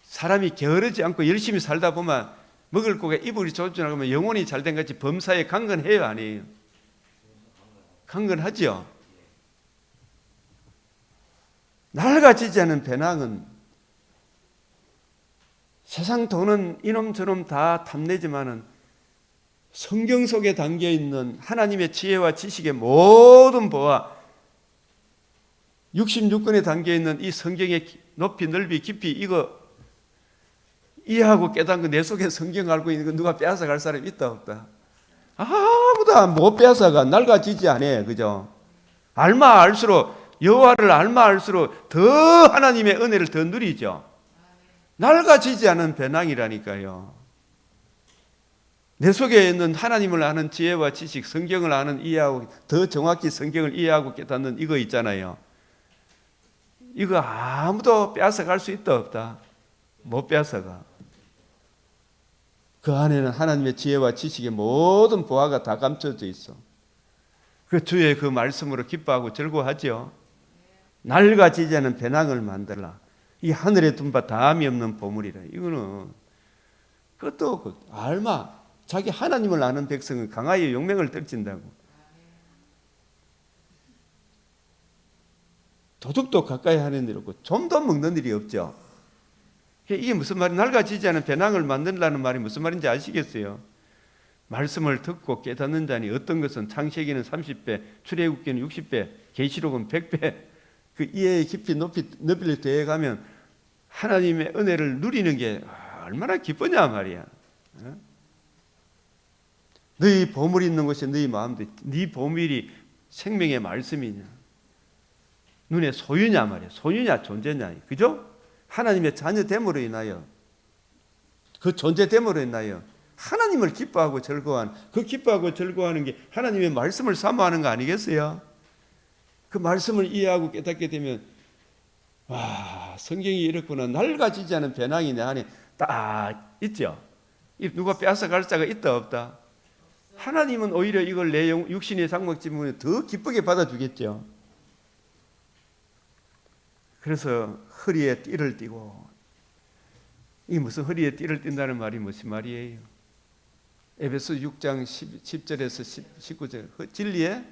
사람이 게으르지 않고 열심히 살다 보면 먹을 거가 이불이 좁지나가면 영혼이 잘 된 같이 범사에 강건해요, 아니에요? 강건하죠. 낡아지지 않은 배낭은 세상 돈은 이놈 저놈 다 탐내지만은 성경 속에 담겨 있는 하나님의 지혜와 지식의 모든 보화, 66권에 담겨 있는 이 성경의 높이 넓이 깊이 이거 이해하고 깨닫는 거, 내 속에 성경 알고 있는 거 누가 빼앗아갈 사람이 있다 없다? 아무도 못 빼앗아가. 낡아지지 않아. 그죠? 알마 알수록, 여호와를 알마 알수록 더 하나님의 은혜를 더 누리죠. 낡아지지 않은 배낭이라니까요. 내 속에 있는 하나님을 아는 지혜와 지식, 성경을 아는 이해하고 더 정확히 성경을 이해하고 깨닫는 이거 있잖아요. 이거 아무도 빼앗아갈 수 있다 없다? 못 빼앗아가. 그 안에는 하나님의 지혜와 지식의 모든 보화가 다 감춰져 있어. 그 주의 그 말씀으로 기뻐하고 즐거워하죠. 낡아지지 않은 배낭을 만들라. 이 하늘에 둔 바 다함이 없는 보물이라. 이거는 그것도 알마 자기 하나님을 아는 백성은 강하여 용맹을 떨친다고. 도둑도 가까이 하는 일 없고 좀도 먹는 일이 없죠. 이게 무슨 말이 낡아지지 않은 배낭을 만든다는 말이 무슨 말인지 아시겠어요? 말씀을 듣고 깨닫는 자니 어떤 것은 창세기는 30배, 출애굽기는 60배, 계시록은 100배 그 이해의 깊이 높이를 더해가면 하나님의 은혜를 누리는 게 얼마나 기쁘냐 말이야. 너희 보물 있는 곳이 너희 마음도 네 보물이 생명의 말씀이냐 눈의 소유냐 말이야. 소유냐 존재냐. 그죠? 하나님의 자녀됨으로 인하여 그 존재됨으로 인하여 하나님을 기뻐하고 즐거워하는 그 기뻐하고 즐거워하는 게 하나님의 말씀을 사모하는 거 아니겠어요? 그 말씀을 이해하고 깨닫게 되면 와 성경이 이렇구나. 낡아지지 않은 배낭이 내 안에 딱 있죠. 누가 빼앗아갈 자가 있다 없다? 하나님은 오히려 이걸 내 육신의 장막지문에 더 기쁘게 받아주겠죠. 그래서 허리에 띠를 띠고 이 무슨 허리에 띠를 띈다는 말이 무슨 말이에요? 에베소 6장 10절에서 19절 진리의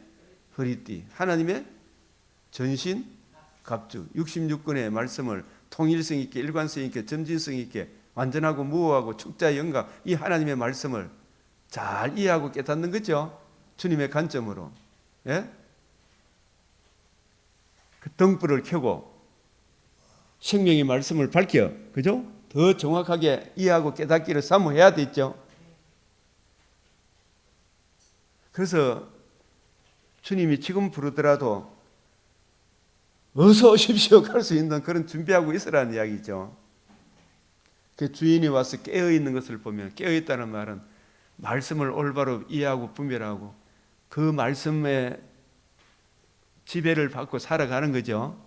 허리띠 하나님의 전신 갑주 66권의 말씀을 통일성 있게 일관성 있게 점진성 있게 완전하고 무오하고 축자 영감 이 하나님의 말씀을 잘 이해하고 깨닫는 거죠. 주님의 관점으로. 예? 그 등불을 켜고 생명의 말씀을 밝혀. 그죠? 더 정확하게 이해하고 깨닫기를 사모해야 되죠. 그래서 주님이 지금 부르더라도 어서 오십시오 갈 수 있는 그런 준비하고 있으라는 이야기죠. 그 주인이 와서 깨어있는 것을 보면 깨어있다는 말은 말씀을 올바로 이해하고 분별하고 그 말씀의 지배를 받고 살아가는 거죠.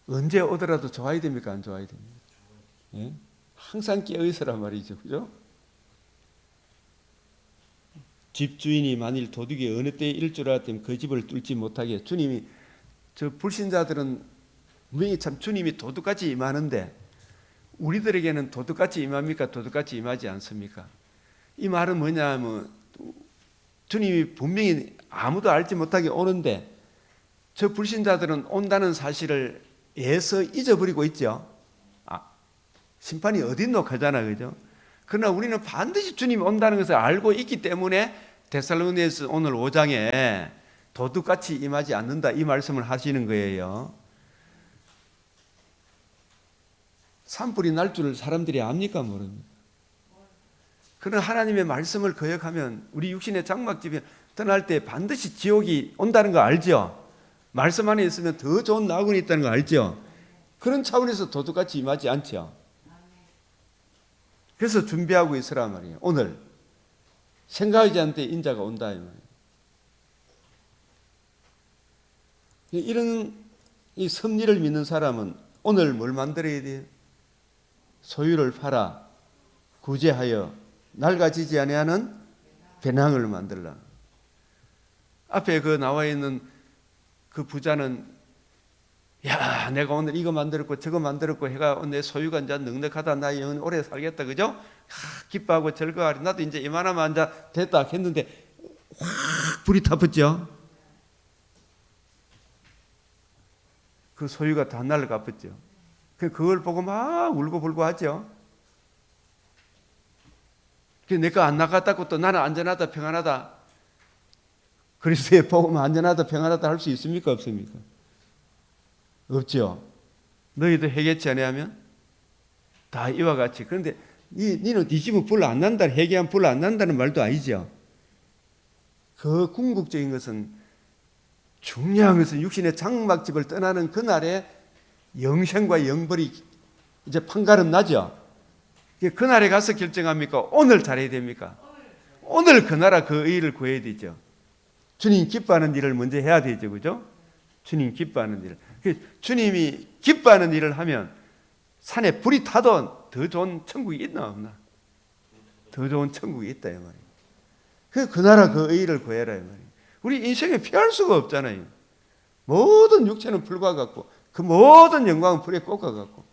언제 오더라도 좋아야 됩니까? 안 좋아야 됩니까? 예? 항상 깨어있으란 말이죠. 그죠? 집주인이 만일 도둑이 어느 때에 일 줄 알았다면 그 집을 뚫지 못하게 주님이 저 불신자들은 분명히 참 주님이 도둑같이 임하는데 우리들에게는 도둑같이 임합니까? 도둑같이 임하지 않습니까? 이 말은 뭐냐면 주님이 분명히 아무도 알지 못하게 오는데 저 불신자들은 온다는 사실을 애서 잊어버리고 있죠. 심판이 어딨노 하잖아. 그죠? 그러나 우리는 반드시 주님이 온다는 것을 알고 있기 때문에 데살로니가서 오늘 5장에 도둑같이 임하지 않는다 이 말씀을 하시는 거예요. 산불이 날 줄 사람들이 압니까? 모릅니까? 그런 하나님의 말씀을 거역하면 우리 육신의 장막집에 떠날 때 반드시 지옥이 온다는 거 알죠? 말씀 안에 있으면 더 좋은 낙원이 있다는 거 알죠? 그런 차원에서 도둑같이 임하지 않죠? 그래서 준비하고 있으란 말이에요. 오늘 생각하지 않을 때 인자가 온다 이 말이에요. 이런 이 섭리를 믿는 사람은 오늘 뭘 만들어야 돼요? 소유를 팔아 구제하여 낡아지지 아니하는 배낭을 만들라. 앞에 그 나와 있는 그 부자는 야 내가 오늘 이거 만들었고 저거 만들었고 해가 내 소유가 이제 넉넉하다 나 영원 오래 살겠다 그죠? 기뻐하고 즐거워하리 나도 이제 이만하면 이제 됐다 했는데 확 불이 타붙죠. 그 소유가 다 날아가버렸죠. 그걸 보고 막 울고 불고 하죠. 내가 안 나갔다고 또 나는 안전하다 평안하다 그리스도의 복음 안전하다 평안하다 할 수 있습니까? 없습니까? 없죠. 너희도 회개치 아니하면 다 이와 같이. 그런데 니는 네 집은 불 안 난다 회개하면 불 안 난다는 말도 아니죠. 그 궁극적인 것은 중요한 것은 육신의 장막집을 떠나는 그날에 영생과 영벌이 이제 판가름 나죠. 그날에 가서 결정합니까? 오늘 잘해야 됩니까? 오늘 그 나라 그 의를 구해야 되죠. 주님 기뻐하는 일을 먼저 해야 되죠. 그죠? 주님 기뻐하는 일을. 주님이 기뻐하는 일을 하면 산에 불이 타도 더 좋은 천국이 있나 없나? 더 좋은 천국이 있다 이 말이에요. 그 나라 그 의를 구해라 이 말이에요. 우리 인생에 피할 수가 없잖아요. 모든 육체는 불과 같고 그 모든 영광은 풀에 꽂아갖고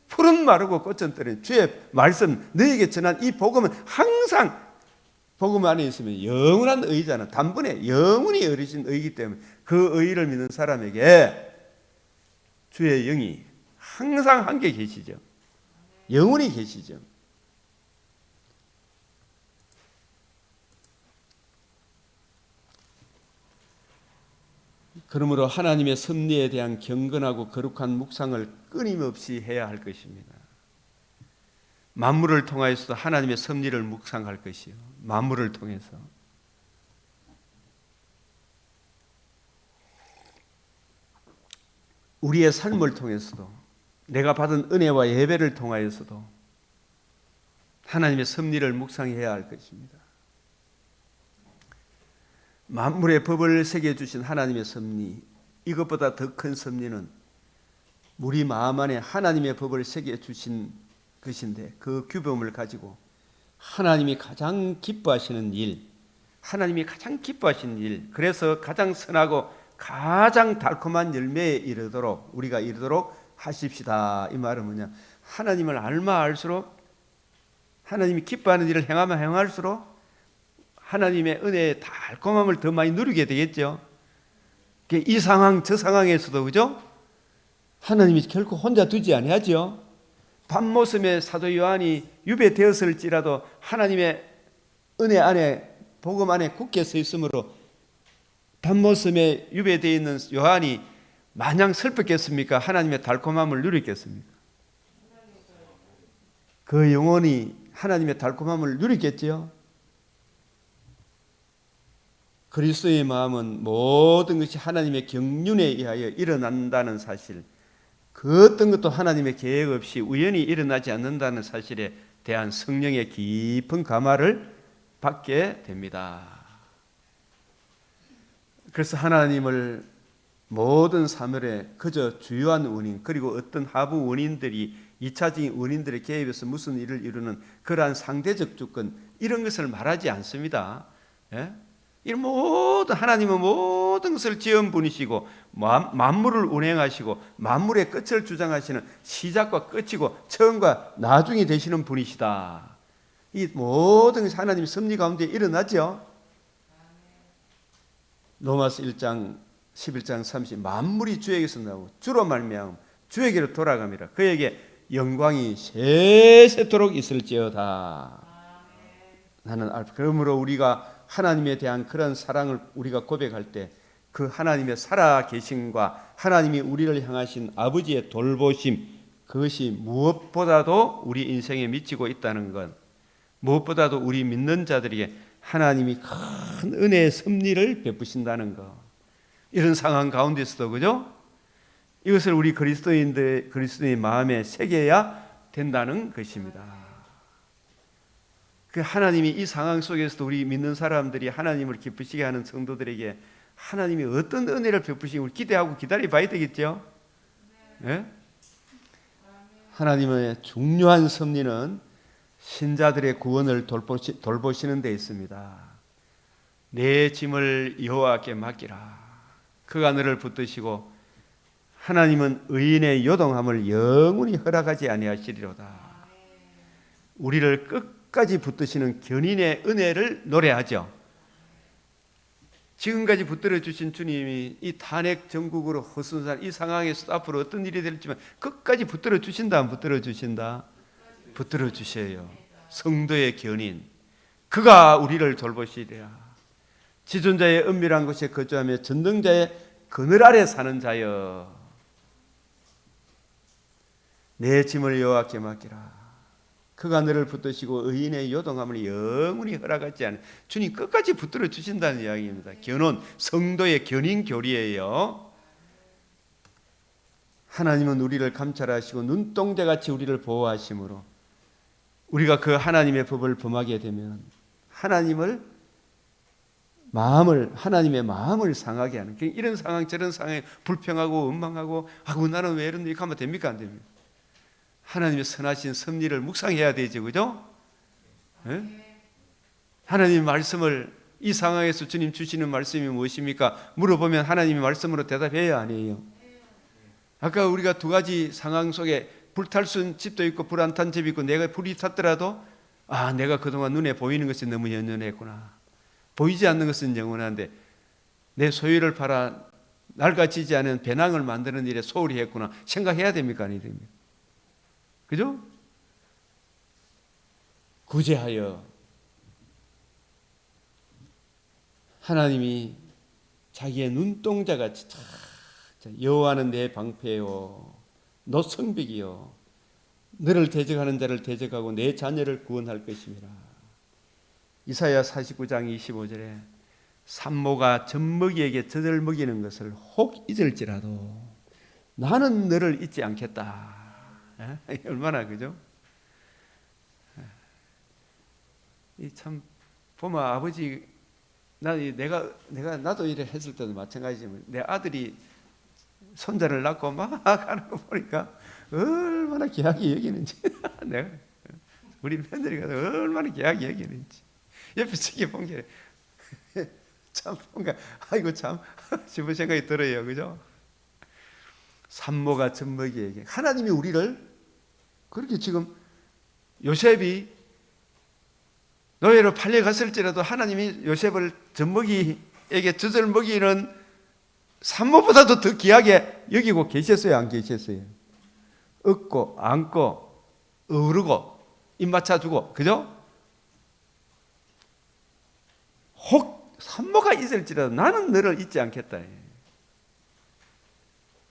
풀은 마르고 꽃은 떨어진 주의 말씀 너에게 전한 이 복음은 항상 복음 안에 있으면 영원한 의잖아. 단번에 영원히 어리신 의이기 때문에 그 의를 믿는 사람에게 주의 영이 항상 함께 계시죠. 영원히 계시죠. 그러므로 하나님의 섭리에 대한 경건하고 거룩한 묵상을 끊임없이 해야 할 것입니다. 만물을 통하여서도 하나님의 섭리를 묵상할 것이요. 만물을 통해서. 우리의 삶을 통해서도 내가 받은 은혜와 예배를 통하여서도 하나님의 섭리를 묵상해야 할 것입니다. 만물의 법을 새겨주신 하나님의 섭리, 이것보다 더 큰 섭리는 우리 마음 안에 하나님의 법을 새겨주신 것인데 그 규범을 가지고 하나님이 가장 기뻐하시는 일, 하나님이 가장 기뻐하시는 일, 그래서 가장 선하고 가장 달콤한 열매에 이르도록 우리가 이르도록 하십시다. 이 말은 뭐냐? 하나님을 알면 알수록 하나님이 기뻐하는 일을 행하면 행할수록 하나님의 은혜의 달콤함을 더 많이 누리게 되겠죠. 이 상황 저 상황에서도 그죠? 하나님이 결코 혼자 두지 아니하죠. 밤모섬에 사도 요한이 유배되었을지라도 하나님의 은혜 안에 복음 안에 굳게 서 있으므로 밤모섬에 유배되어 있는 요한이 마냥 슬펐겠습니까? 하나님의 달콤함을 누리겠습니까? 그 영혼이 하나님의 달콤함을 누리겠지요. 그리스도의 마음은 모든 것이 하나님의 경륜에 의하여 일어난다는 사실, 그 어떤 것도 하나님의 계획 없이 우연히 일어나지 않는다는 사실에 대한 성령의 깊은 감화를 받게 됩니다. 그래서 하나님을 모든 사물에 그저 주요한 원인, 그리고 어떤 하부 원인들이 2차적인 원인들의 개입해서 무슨 일을 이루는 그러한 상대적 조건, 이런 것을 말하지 않습니다. 예? 이 모든 하나님은 모든 것을 지은 분이시고 만물을 운행하시고 만물의 끝을 주장하시는 시작과 끝이고 처음과 나중이 되시는 분이시다. 이 모든 것이 하나님의 섭리 가운데 일어나죠. 로마서 1장 11장 30 만물이 주에게서 나오고 주로 말미암아 주에게로 돌아갑니다. 그에게 영광이 세세토록 있을지어다. 나는 알파. 그러므로 우리가 하나님에 대한 그런 사랑을 우리가 고백할 때 그 하나님의 살아계심과 하나님이 우리를 향하신 아버지의 돌보심, 그것이 무엇보다도 우리 인생에 미치고 있다는 것, 무엇보다도 우리 믿는 자들에게 하나님이 큰 은혜의 섭리를 베푸신다는 것, 이런 상황 가운데서도 그죠? 이것을 우리 그리스도인의 마음에 새겨야 된다는 것입니다. 그 하나님이 이 상황 속에서도 우리 믿는 사람들이 하나님을 기쁘시게 하는 성도들에게 하나님이 어떤 은혜를 베푸시기 우리 기대하고 기다려 봐야 되겠죠. 네? 하나님의 중요한 섭리는 신자들의 구원을 돌보시는 데 있습니다. 내 짐을 여호와께 맡기라. 그가 너를 붙드시고 하나님은 의인의 요동함을 영원히 허락하지 아니하시리로다. 우리를 끝까지 붙드시는 견인의 은혜를 노래하죠. 지금까지 붙들어 주신 주님이 이 탄핵 전국으로 허순산 이 상황에서 앞으로 어떤 일이 될지만 끝까지 붙들어 주신다, 안 붙들어 주신다? 붙들어 주셔요. 성도의 견인, 그가 우리를 돌보시리라. 지존자의 은밀한 곳에 거주하며 전능자의 그늘 아래 사는 자여, 내 짐을 여호와께 맡기라. 그가 너를 붙드시고 의인의 요동함을 영원히 허락하지 않은, 주님 끝까지 붙들어 주신다는 이야기입니다. 견혼, 성도의 견인 교리예요. 하나님은 우리를 감찰하시고 눈동자같이 우리를 보호하심으로 우리가 그 하나님의 법을 범하게 되면 하나님의 마음을 상하게 하는, 이런 상황 저런 상황에 불평하고 원망하고 나는 왜 이런 일이 하면 됩니까? 안 됩니까? 하나님의 선하신 섭리를 묵상해야 되죠, 그죠? 네? 하나님의 말씀을 이 상황에서 주님 주시는 말씀이 무엇입니까? 물어보면 하나님의 말씀으로 대답해야 아니에요. 아까 우리가 두 가지 상황 속에 불탈 수 있는 집도 있고 불 안 탄 집이 있고, 내가 불이 탔더라도 내가 그동안 눈에 보이는 것이 너무 연연했구나, 보이지 않는 것은 영원한데 내 소유를 팔아 낡아지지 않은 배낭을 만드는 일에 소홀히 했구나 생각해야 됩니까? 아니 됩니까? 그죠? 구제하여 하나님이 자기의 눈동자같이 여호와는 내 방패요 너 성벽이요 너를 대적하는 자를 대적하고 내 자녀를 구원할 것임이라. 이사야 49장 25절에 산모가 젖먹이에게 젖을 먹이는 것을 혹 잊을지라도 나는 너를 잊지 않겠다. 얼마나 그죠? 참 보면 아버지 나도 이래 했을 때도 마찬가지지만 내 아들이 손자를 낳고 막 하는 거 보니까 얼마나 귀하게 여기는지 내가 우리 며느리가 얼마나 귀하게 여기는지 옆에 지켜본 게 참 뭔가 아이고 참 싶은 생각이 들어요. 그죠? 산모가 젖먹이에게 하나님이 우리를 그렇게 지금 요셉이 노예로 팔려갔을지라도 하나님이 요셉을 젖먹이에게 젖을 먹이는 산모보다도 더 귀하게 여기고 계셨어요? 안 계셨어요? 업고 안고 어르고 입 맞춰주고 그죠? 혹 산모가 있을지라도 나는 너를 잊지 않겠다.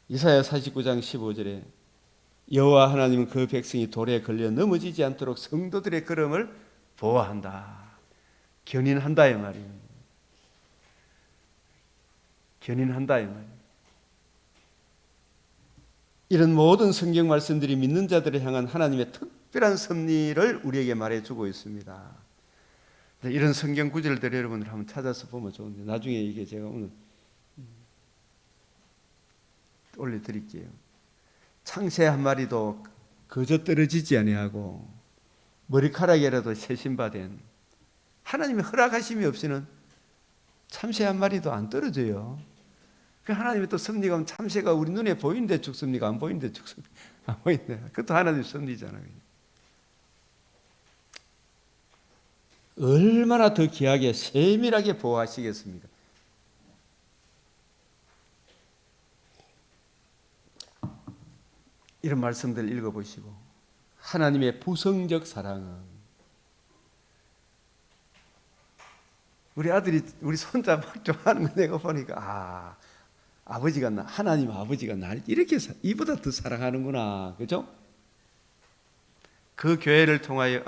이사야 49장 15절에 여호와 하나님은 그 백성이 돌에 걸려 넘어지지 않도록 성도들의 걸음을 보호한다. 견인한다 이 말이에요. 견인한다 이 말이에요. 이런 모든 성경 말씀들이 믿는 자들을 향한 하나님의 특별한 섭리를 우리에게 말해주고 있습니다. 이런 성경 구절들 여러분들 한번 찾아서 보면 좋은데 나중에 이게 제가 오늘 올려드릴게요. 창새 한 마리도 거저 떨어지지 아니하고 머리카락이라도 세심바된 하나님의 허락하심이 없이는 참새 한 마리도 안 떨어져요. 그 하나님의 또 섭리가 오면 참새가 우리 눈에 보이는데 죽습니까? 안 보이는데 죽습니까? 안 보이는데 그것도 하나님의 섭리잖아요. 얼마나 더 귀하게 세밀하게 보호하시겠습니까? 이런 말씀들 읽어보시고 하나님의 부성적 사랑은 우리 아들이 우리 손자 막 좋아하는 거 내가 보니까 하나님 아버지가 날 이렇게 이보다 더 사랑하는구나. 그죠? 그 교회를 통하여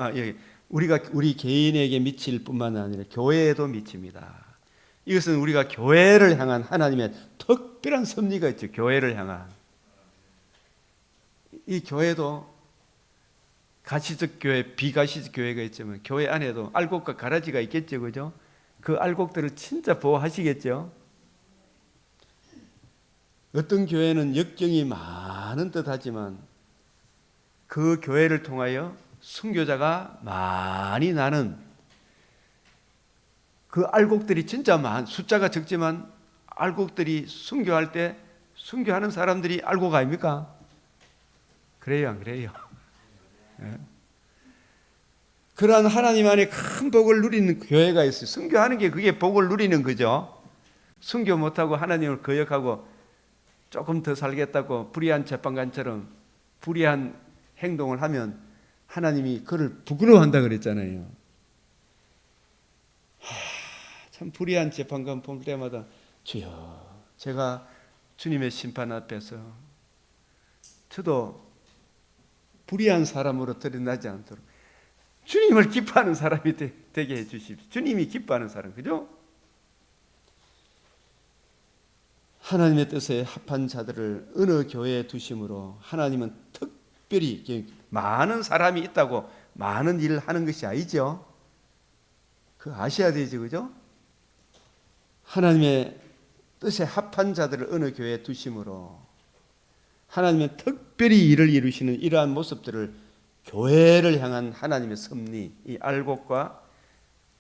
우리 개인에게 미칠 뿐만 아니라 교회에도 미칩니다. 이것은 우리가 교회를 향한 하나님의 특별한 섭리가 있죠. 교회를 향한 이 교회도 가시적 교회, 비가시적 교회가 있지만 교회 안에도 알곡과 가라지가 있겠죠. 그죠? 그 알곡들을 진짜 보호하시겠죠. 어떤 교회는 역경이 많은 듯하지만 그 교회를 통하여 순교자가 많이 나는 그 알곡들이 진짜 숫자가 적지만 알곡들이 순교할 때 순교하는 사람들이 알곡 아닙니까? 그래요, 안 그래요? 네. 그러한 하나님 안에 큰 복을 누리는 교회가 있어요. 순교하는 게 그게 복을 누리는 거죠. 순교 못하고 하나님을 거역하고 조금 더 살겠다고 불의한 재판관처럼 불의한 행동을 하면 하나님이 그를 부끄러워한다 그랬잖아요. 참 불의한 재판관 볼 때마다 주여 제가 주님의 심판 앞에서 저도 불의한 사람으로 드러나지 않도록 주님을 기뻐하는 사람이 되게 해 주십시오. 주님이 기뻐하는 사람, 그죠? 하나님의 뜻에 합한 자들을 어느 교회에 두심으로 하나님은 특별히 많은 사람이 있다고 많은 일을 하는 것이 아니죠. 그 아셔야 되죠, 그죠? 하나님의 뜻에 합한 자들을 어느 교회에 두심으로 하나님은 특별히 일을 이루시는 이러한 모습들을 교회를 향한 하나님의 섭리, 이 알곡과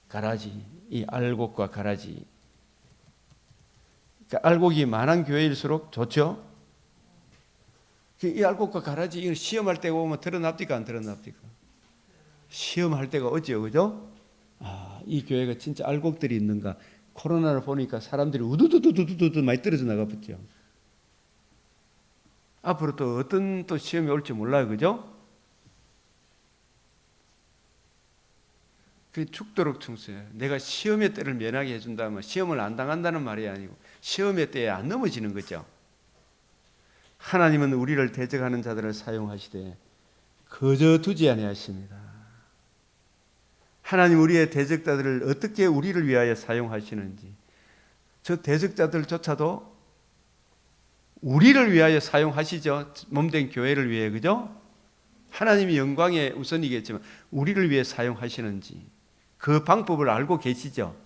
가라지, 이 알곡과 가라지. 그러니까 알곡이 많은 교회일수록 좋죠. 이 알곡과 가라지 이걸 시험할 때가 오면 드러납니까 안 드러납니까? 시험할 때가 오죠, 그죠? 이 교회가 진짜 알곡들이 있는가? 코로나를 보니까 사람들이 우두두두두두두 많이 떨어져 나가봤죠. 앞으로 또 어떤 또 시험이 올지 몰라요, 그죠? 그 죽도록 충성해요. 내가 시험의 때를 면하게 해준다면 시험을 안 당한다는 말이 아니고 시험의 때에 안 넘어지는 거죠. 하나님은 우리를 대적하는 자들을 사용하시되 거저 두지 아니하십니다. 하나님 우리의 대적자들을 어떻게 우리를 위하여 사용하시는지, 저 대적자들조차도 우리를 위하여 사용하시죠. 몸된 교회를 위해, 그죠? 하나님이 영광의 우선이겠지만 우리를 위해 사용하시는지 그 방법을 알고 계시죠.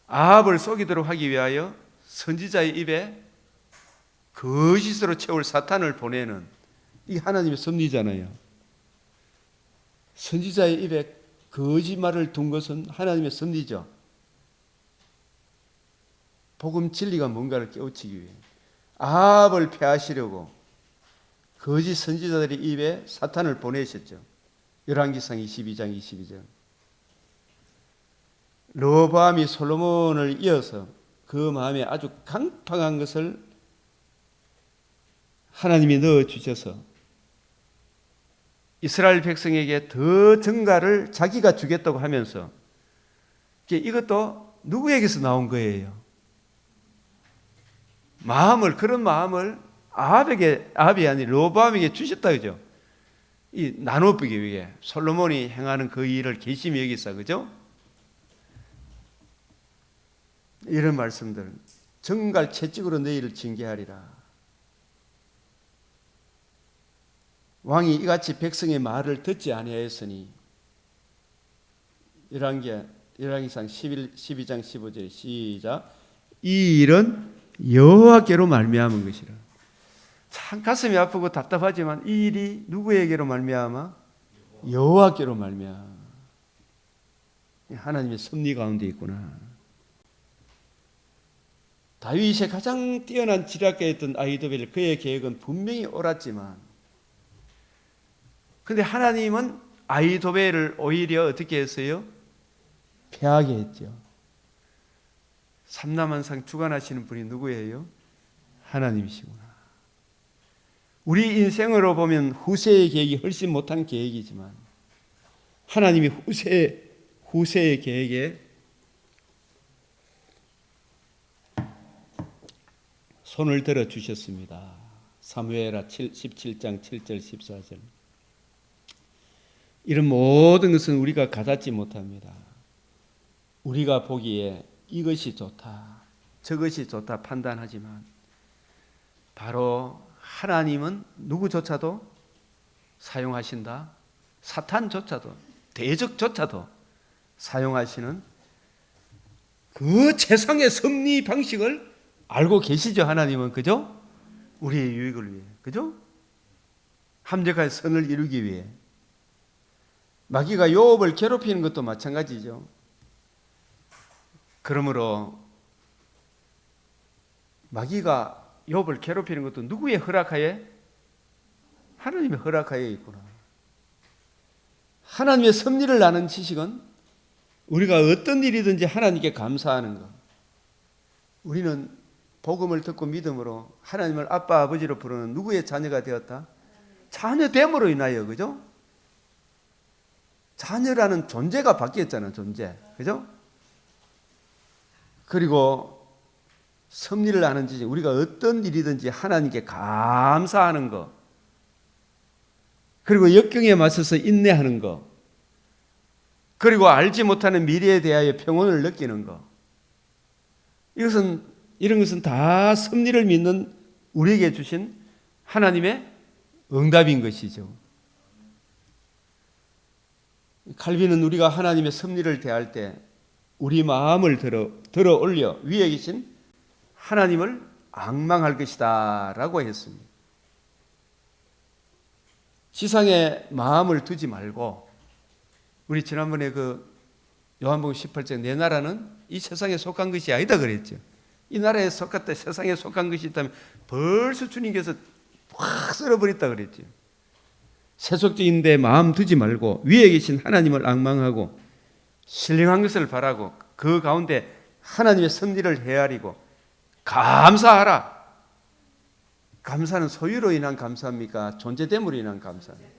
아합을 속이도록 하기 위하여 선지자의 입에 거짓으로 채울 사탄을 보내는 이 하나님의 섭리잖아요. 선지자의 입에 거짓말을 둔 것은 하나님의 섭리죠. 복음 진리가 뭔가를 깨우치기 위해 아합을 폐하시려고 거짓 선지자들의 입에 사탄을 보내셨죠. 열왕기상 22장 22절. 르호보암이 솔로몬을 이어서 그 마음에 아주 강팍한 것을 하나님이 넣어주셔서 이스라엘 백성에게 더 증가를 자기가 주겠다고 하면서 이것도 누구에게서 나온 거예요? 그런 마음을 아합이 아닌 르호보암에게 주셨다, 그죠? 이 나눠보기 위해 솔로몬이 행하는 그 일을 계심히 여기서, 그죠? 이런 말씀들, 정갈 채찍으로 너희를 징계하리라. 왕이 이같이 백성의 말을 듣지 아니하였으니, 열왕기상 12장 15절 시작. 이 일은 여호와께로 말미암은 것이라. 참 가슴이 아프고 답답하지만 이 일이 누구에게로 말미암아? 여호와께로 말미암아. 하나님의 섭리 가운데 있구나. 다윗의 가장 뛰어난 지략가였던 아히도벨, 그의 계획은 분명히 옳았지만, 근데 하나님은 아히도벨을 오히려 어떻게 했어요? 패하게 했죠. 삼남한상 주관하시는 분이 누구예요? 하나님이시구나. 우리 인생으로 보면 후세의 계획이 훨씬 못한 계획이지만 하나님이 후세의 계획에 손을 들어 주셨습니다. 사무엘하 17장 7절 14절. 이런 모든 것은 우리가 가닿지 못합니다. 우리가 보기에 이것이 좋다, 저것이 좋다 판단하지만 바로 하나님은 누구조차도 사용하신다. 사탄조차도, 대적조차도 사용하시는 그 최상의 섭리 방식을 알고 계시죠, 하나님은. 그죠? 우리의 유익을 위해. 그죠? 합력하여 선을 이루기 위해. 마귀가 욥을 괴롭히는 것도 마찬가지죠. 그러므로 마귀가 욥을 괴롭히는 것도 누구의 허락하에? 하나님의 허락하에 있구나. 하나님의 섭리를 아는 지식은 우리가 어떤 일이든지 하나님께 감사하는 것. 우리는 복음을 듣고 믿음으로 하나님을 아빠 아버지로 부르는 누구의 자녀가 되었다? 자녀됨으로 인하여. 그죠? 자녀라는 존재가 바뀌었잖아요. 존재. 그죠? 그리고 섭리를 아는 지식, 우리가 어떤 일이든지 하나님께 감사하는 것, 그리고 역경에 맞서서 인내하는 것, 그리고 알지 못하는 미래에 대하여 평온을 느끼는 것. 이런 것은 다 섭리를 믿는 우리에게 주신 하나님의 응답인 것이죠. 칼빈은 우리가 하나님의 섭리를 대할 때 우리 마음을 들어 올려 위에 계신 하나님을 앙망할 것이다 라고 했습니다. 지상에 마음을 두지 말고, 우리 지난번에 그 요한복음 18장 내 나라는 이 세상에 속한 것이 아니다 그랬죠. 이 나라에 속았다, 세상에 속한 것이 있다면 벌써 주님께서 확 썰어버렸다 그랬지. 세속적인 데 마음 두지 말고 위에 계신 하나님을 앙망하고 신령한 것을 바라고 그 가운데 하나님의 섭리를 헤아리고 감사하라. 감사는 소유로 인한 감사입니까? 존재됨으로 인한 감사입니까?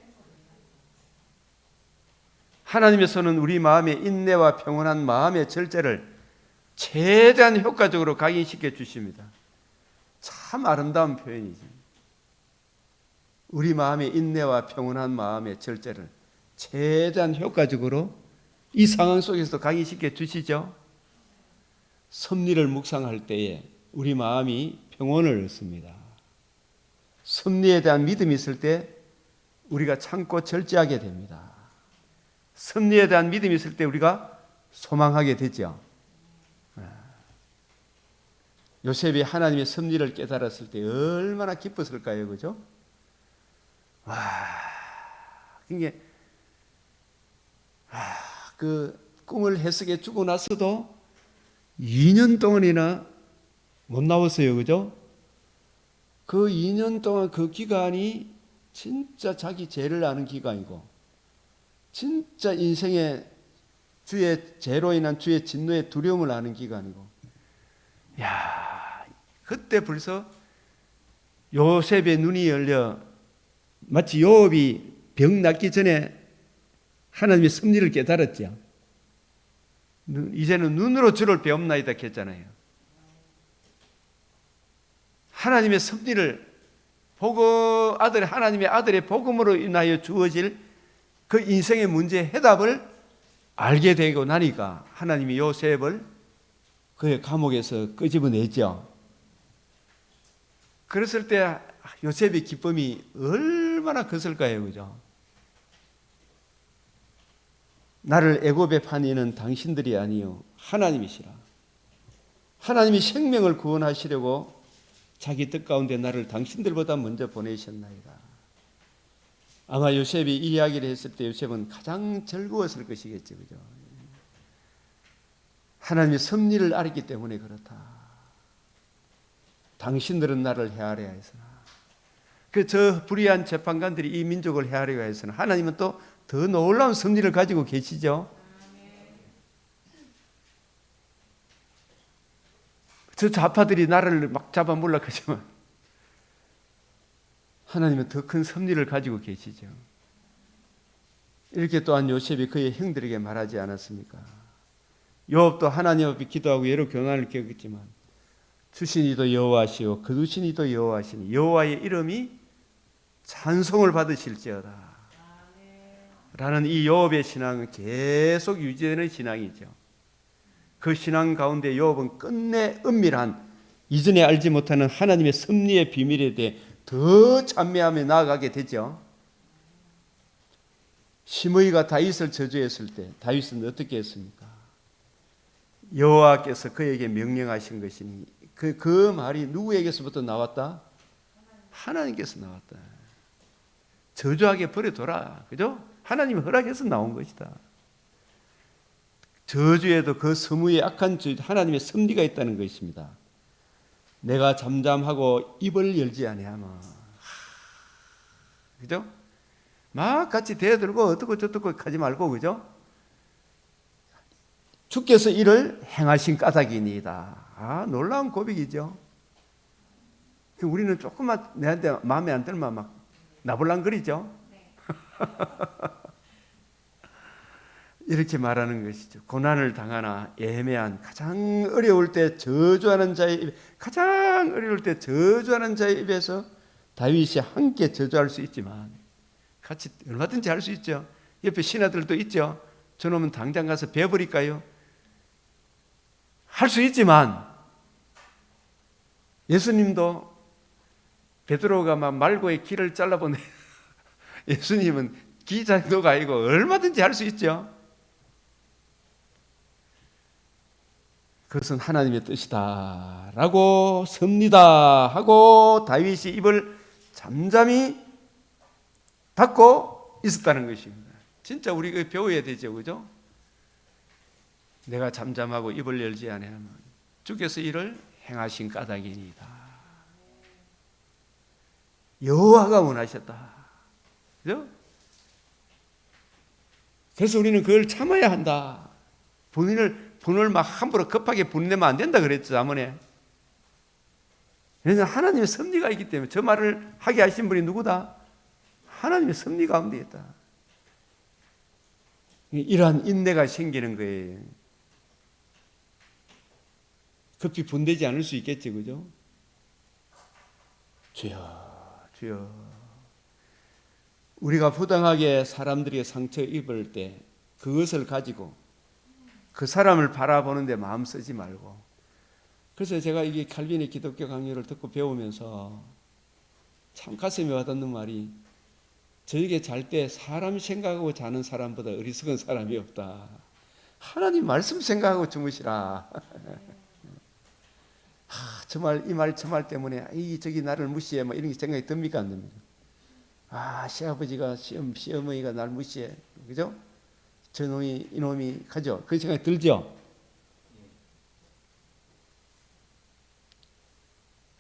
하나님께서는 우리 마음의 인내와 평온한 마음의 절제를 최대한 효과적으로 각인시켜 주십니다. 참 아름다운 표현이지. 우리 마음의 인내와 평온한 마음의 절제를 최대한 효과적으로 이 상황 속에서도 각인시켜 주시죠. 섭리를 묵상할 때에 우리 마음이 평온을 얻습니다. 섭리에 대한 믿음이 있을 때 우리가 참고 절제하게 됩니다. 섭리에 대한 믿음이 있을 때 우리가 소망하게 되죠. 요셉이 하나님의 섭리를 깨달았을 때 얼마나 기뻤을까요, 그죠? 와, 이게 그 꿈을 해석해 주고 나서도 2년 동안이나 못 나왔어요, 그죠? 그 2년 동안 그 기간이 진짜 자기 죄를 아는 기간이고, 진짜 인생의 주의 죄로 인한 주의 진노의 두려움을 아는 기간이고, 야, 그때 벌써 요셉의 눈이 열려 마치 요업이 병 낫기 전에 하나님의 섭리를 깨달았죠. 이제는 눈으로 주를 배움나이다 했잖아요. 하나님의 섭리를 보고 하나님의 아들의 복음으로 인하여 주어질 그 인생의 문제의 해답을 알게 되고 나니까 하나님이 요셉을 그의 감옥에서 끄집어내죠. 그랬을 때 요셉의 기쁨이 얼마나 컸을까요, 그죠? 나를 애굽에 파니는 당신들이 아니요 하나님이시라. 하나님이 생명을 구원하시려고 자기 뜻 가운데 나를 당신들보다 먼저 보내셨나이다. 아마 요셉이 이 이야기를 했을 때 요셉은 가장 즐거웠을 것이겠죠, 그죠? 하나님의 섭리를 알았기 때문에 그렇다. 당신들은 나를 헤아려야 했으나, 저 불의한 재판관들이 이 민족을 헤아려야 했으나 하나님은 또 더 놀라운 섭리를 가지고 계시죠. 저 좌파들이 나를 막 잡아먹으려고 하지만 하나님은 더 큰 섭리를 가지고 계시죠. 이렇게 또한 요셉이 그의 형들에게 말하지 않았습니까? 요업도 하나님 앞에 기도하고 여러 교난을 겪었지만 주신 이도 여호와시오 거두신 이도 여호와시니 여호와의 이름이 찬송을 받으실지어다 라는 이 요업의 신앙은 계속 유지되는 신앙이죠. 그 신앙 가운데 요업은 끝내 은밀한 이전에 알지 못하는 하나님의 섭리의 비밀에 대해 더 찬미하며 나아가게 되죠. 시므이가 다윗을 저주했을 때 다윗은 어떻게 했습니까? 여호와께서 그에게 명령하신 것이니 그 말이 누구에게서부터 나왔다? 하나님께서 나왔다. 저주하게 버려둬라. 그죠? 하나님이 허락해서 나온 것이다. 저주에도 그 서무의 악한 하나님의 섭리가 있다는 것입니다. 내가 잠잠하고 입을 열지 아니하마. 그죠? 막 같이 대들고 어떻고 저떻고 하지 말고, 그죠? 주께서 이를 행하신 까닭이니이다. 놀라운 고백이죠. 우리는 조금만 내한테 마음에 안 들면 막 나불랑거리죠. 이렇게 말하는 것이죠. 고난을 당하나 애매한 가장 어려울 때 저주하는 자의 입, 가장 어려울 때 저주하는 자의 입에서 다윗이 함께 저주할 수 있지만 같이 얼마든지 할 수 있죠. 옆에 신하들도 있죠. 저놈은 당장 가서 베어버릴까요? 할 수 있지만 예수님도 베드로가 막 말고의 길을 잘라보내 예수님은 기장도가 아니고 얼마든지 할 수 있죠. 그것은 하나님의 뜻이다 라고 섭니다 하고 다윗이 입을 잠잠히 닫고 있었다는 것입니다. 진짜 우리가 배워야 되죠, 그죠? 내가 잠잠하고 입을 열지 아니하면 주께서 이를 행하신 까닭이니이다. 여호와가 원하셨다. 그죠? 그래서 우리는 그걸 참아야 한다. 분을 막 함부로 급하게 분내면 안 된다 그랬죠, 자문에. 왜냐하면 하나님의 섭리가 있기 때문에. 저 말을 하게 하신 분이 누구다? 하나님의 섭리 가운데 있다. 이러한 인내가 생기는 거예요. 급히 분되지 않을 수 있겠지, 그죠? 주여, 주여. 우리가 부당하게 사람들에게 상처 입을 때 그것을 가지고 그 사람을 바라보는데 마음 쓰지 말고. 그래서 제가 이게 칼빈의 기독교 강요를 듣고 배우면서 참 가슴에 와닿는 말이, 저에게 잘 때 사람 생각하고 자는 사람보다 어리석은 사람이 없다. 하나님 말씀 생각하고 주무시라. 정말 이 말 저 말 때문에 저기 나를 무시해 뭐 이런 생각이 듭니까 안 듭니까? 시아버지가 시어머니가 날 무시해, 그죠? 저놈이 이놈이 가죠. 그 생각이 들죠.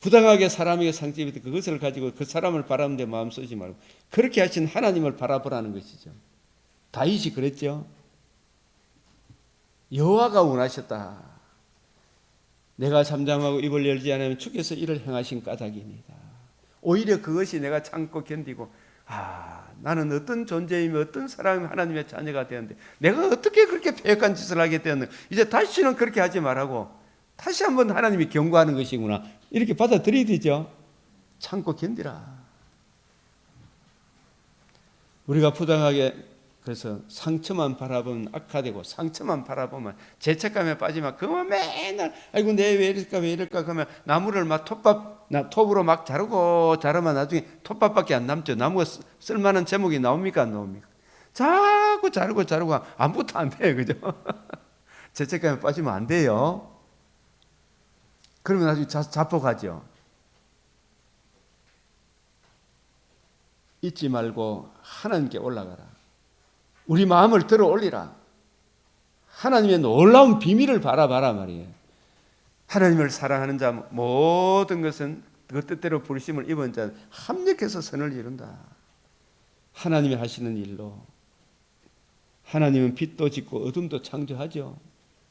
부당하게 사람에게 상처 입을 때 그것을 가지고 그 사람을 바라보는데 마음 쓰지 말고 그렇게 하신 하나님을 바라보라는 것이죠. 다윗이 그랬죠. 여호와가 원하셨다. 내가 잠잠하고 입을 열지 않으면 주께서 이를 행하신 까닭입니다. 오히려 그것이 내가 참고 견디고, 나는 어떤 존재이며 어떤 사람이 하나님의 자녀가 되었는데 내가 어떻게 그렇게 패역한 짓을 하게 되었는가. 이제 다시는 그렇게 하지 말라고 다시 한번 하나님이 경고하는 것이구나, 이렇게 받아들여야 되죠. 참고 견디라. 우리가 부당하게 그래서 상처만 바라보면 악화되고, 상처만 바라보면 죄책감에 빠지면 그만 맨날 아이고 내 왜 이럴까 그러면 나무를 막 톱으로 막 자르면 나중에 톱밥밖에 안 남죠. 나무가 쓸만한 제목이 나옵니까 안 나옵니까? 자꾸 자르고 아무것도 안 돼요, 그죠? 죄책감에 빠지면 안 돼요. 그러면 나중에 자폭하죠. 잊지 말고 하나님께 올라가라. 우리 마음을 들어 올리라. 하나님의 놀라운 비밀을 바라봐라 말이에요. 하나님을 사랑하는 자 모든 것은 그 뜻대로 부르심을 입은 자 합력해서 선을 이룬다. 하나님이 하시는 일로. 하나님은 빛도 짓고 어둠도 창조하죠.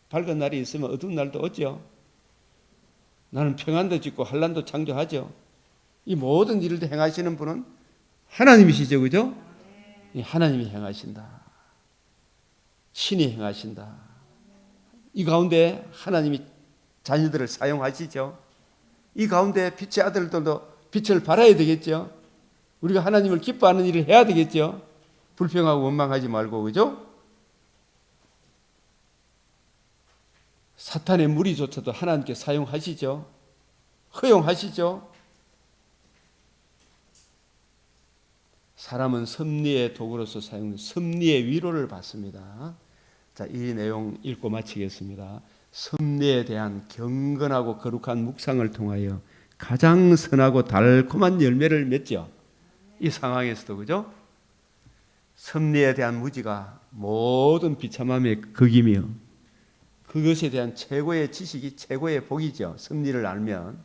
밝은 날이 있으면 어두운 날도 오죠. 나는 평안도 짓고 환난도 창조하죠. 이 모든 일을 행하시는 분은 하나님이시죠, 그죠? 하나님이 행하신다. 신이 행하신다. 이 가운데 하나님이 자녀들을 사용하시죠. 이 가운데 빛의 아들들도 빛을 발해야 되겠죠. 우리가 하나님을 기뻐하는 일을 해야 되겠죠. 불평하고 원망하지 말고, 그죠? 사탄의 무리조차도 하나님께 사용하시죠. 허용하시죠. 사람은 섭리의 도구로서 사용된 섭리의 위로를 받습니다. 자, 이 내용 읽고 마치겠습니다. 섭리에 대한 경건하고 거룩한 묵상을 통하여 가장 선하고 달콤한 열매를 맺죠. 이 상황에서도, 그죠? 섭리에 대한 무지가 모든 비참함의 극이며 그것에 대한 최고의 지식이 최고의 복이죠. 섭리를 알면.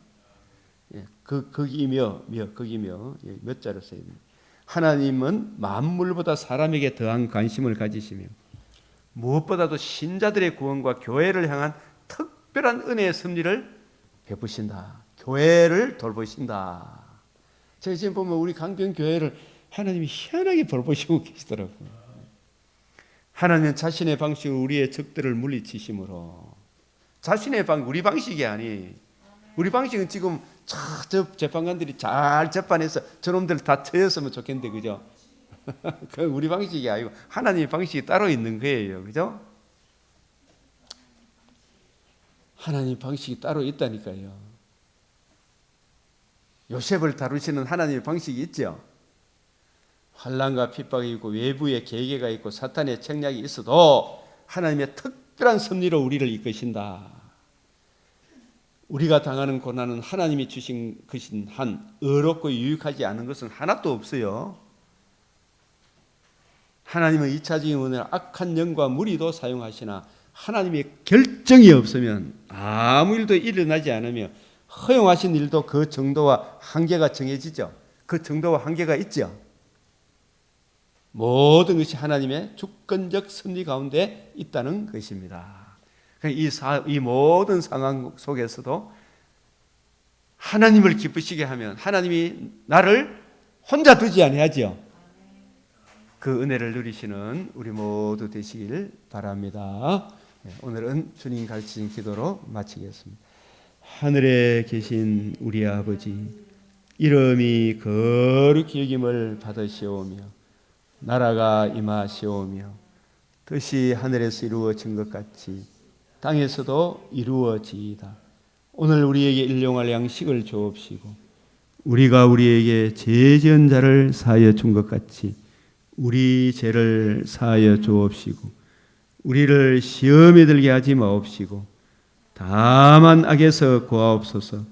극이며 몇 자로 써있습니다. 하나님은 만물보다 사람에게 더한 관심을 가지시며 무엇보다도 신자들의 구원과 교회를 향한 특별한 은혜의 섭리를 베푸신다. 교회를 돌보신다. 제가 지금 보면 우리 강변교회를 하나님이 희한하게 돌보시고 계시더라고요. 하나님은 자신의 방식으로 우리의 적들을 물리치심으로, 자신의 우리 방식이 아니, 우리 방식은 지금 저 재판관들이 잘 재판해서 저놈들 다 쳐였으면 좋겠는데, 그죠? 그 우리 방식이 아니고 하나님의 방식이 따로 있는 거예요, 그죠? 하나님 방식이 따로 있다니까요. 요셉을 다루시는 하나님의 방식이 있죠. 환난과 핍박이 있고 외부의 계계가 있고 사탄의 책략이 있어도 하나님의 특별한 섭리로 우리를 이끄신다. 우리가 당하는 고난은 하나님이 주신 것인 한 의롭고 유익하지 않은 것은 하나도 없어요. 하나님은 2차적인 은혜를 악한 영과 무리도 사용하시나 하나님의 결정이 없으면 아무 일도 일어나지 않으며 허용하신 일도 그 정도와 한계가 정해지죠. 그 정도와 한계가 있죠. 모든 것이 하나님의 주권적 섭리 가운데 있다는 것입니다. 이 모든 상황 속에서도 하나님을 기쁘시게 하면 하나님이 나를 혼자 두지 아니하지요. 그 은혜를 누리시는 우리 모두 되시길 바랍니다. 오늘은 주님 가르치신 기도로 마치겠습니다. 하늘에 계신 우리 아버지, 이름이 거룩히 여김을 받으시오며 나라가 임하시오며 뜻이 하늘에서 이루어진 것 같이 땅에서도 이루어지이다. 오늘 우리에게 일용할 양식을 주옵시고 우리가 우리에게 죄 지은 자를 사하여 준 것 같이 우리 죄를 사하여 주옵시고 우리를 시험에 들게 하지 마옵시고 다만 악에서 구하옵소서.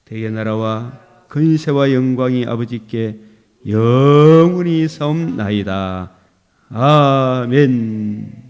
대개 나라와 근세와 영광이 아버지께 영원히 사옵나이다. 아멘.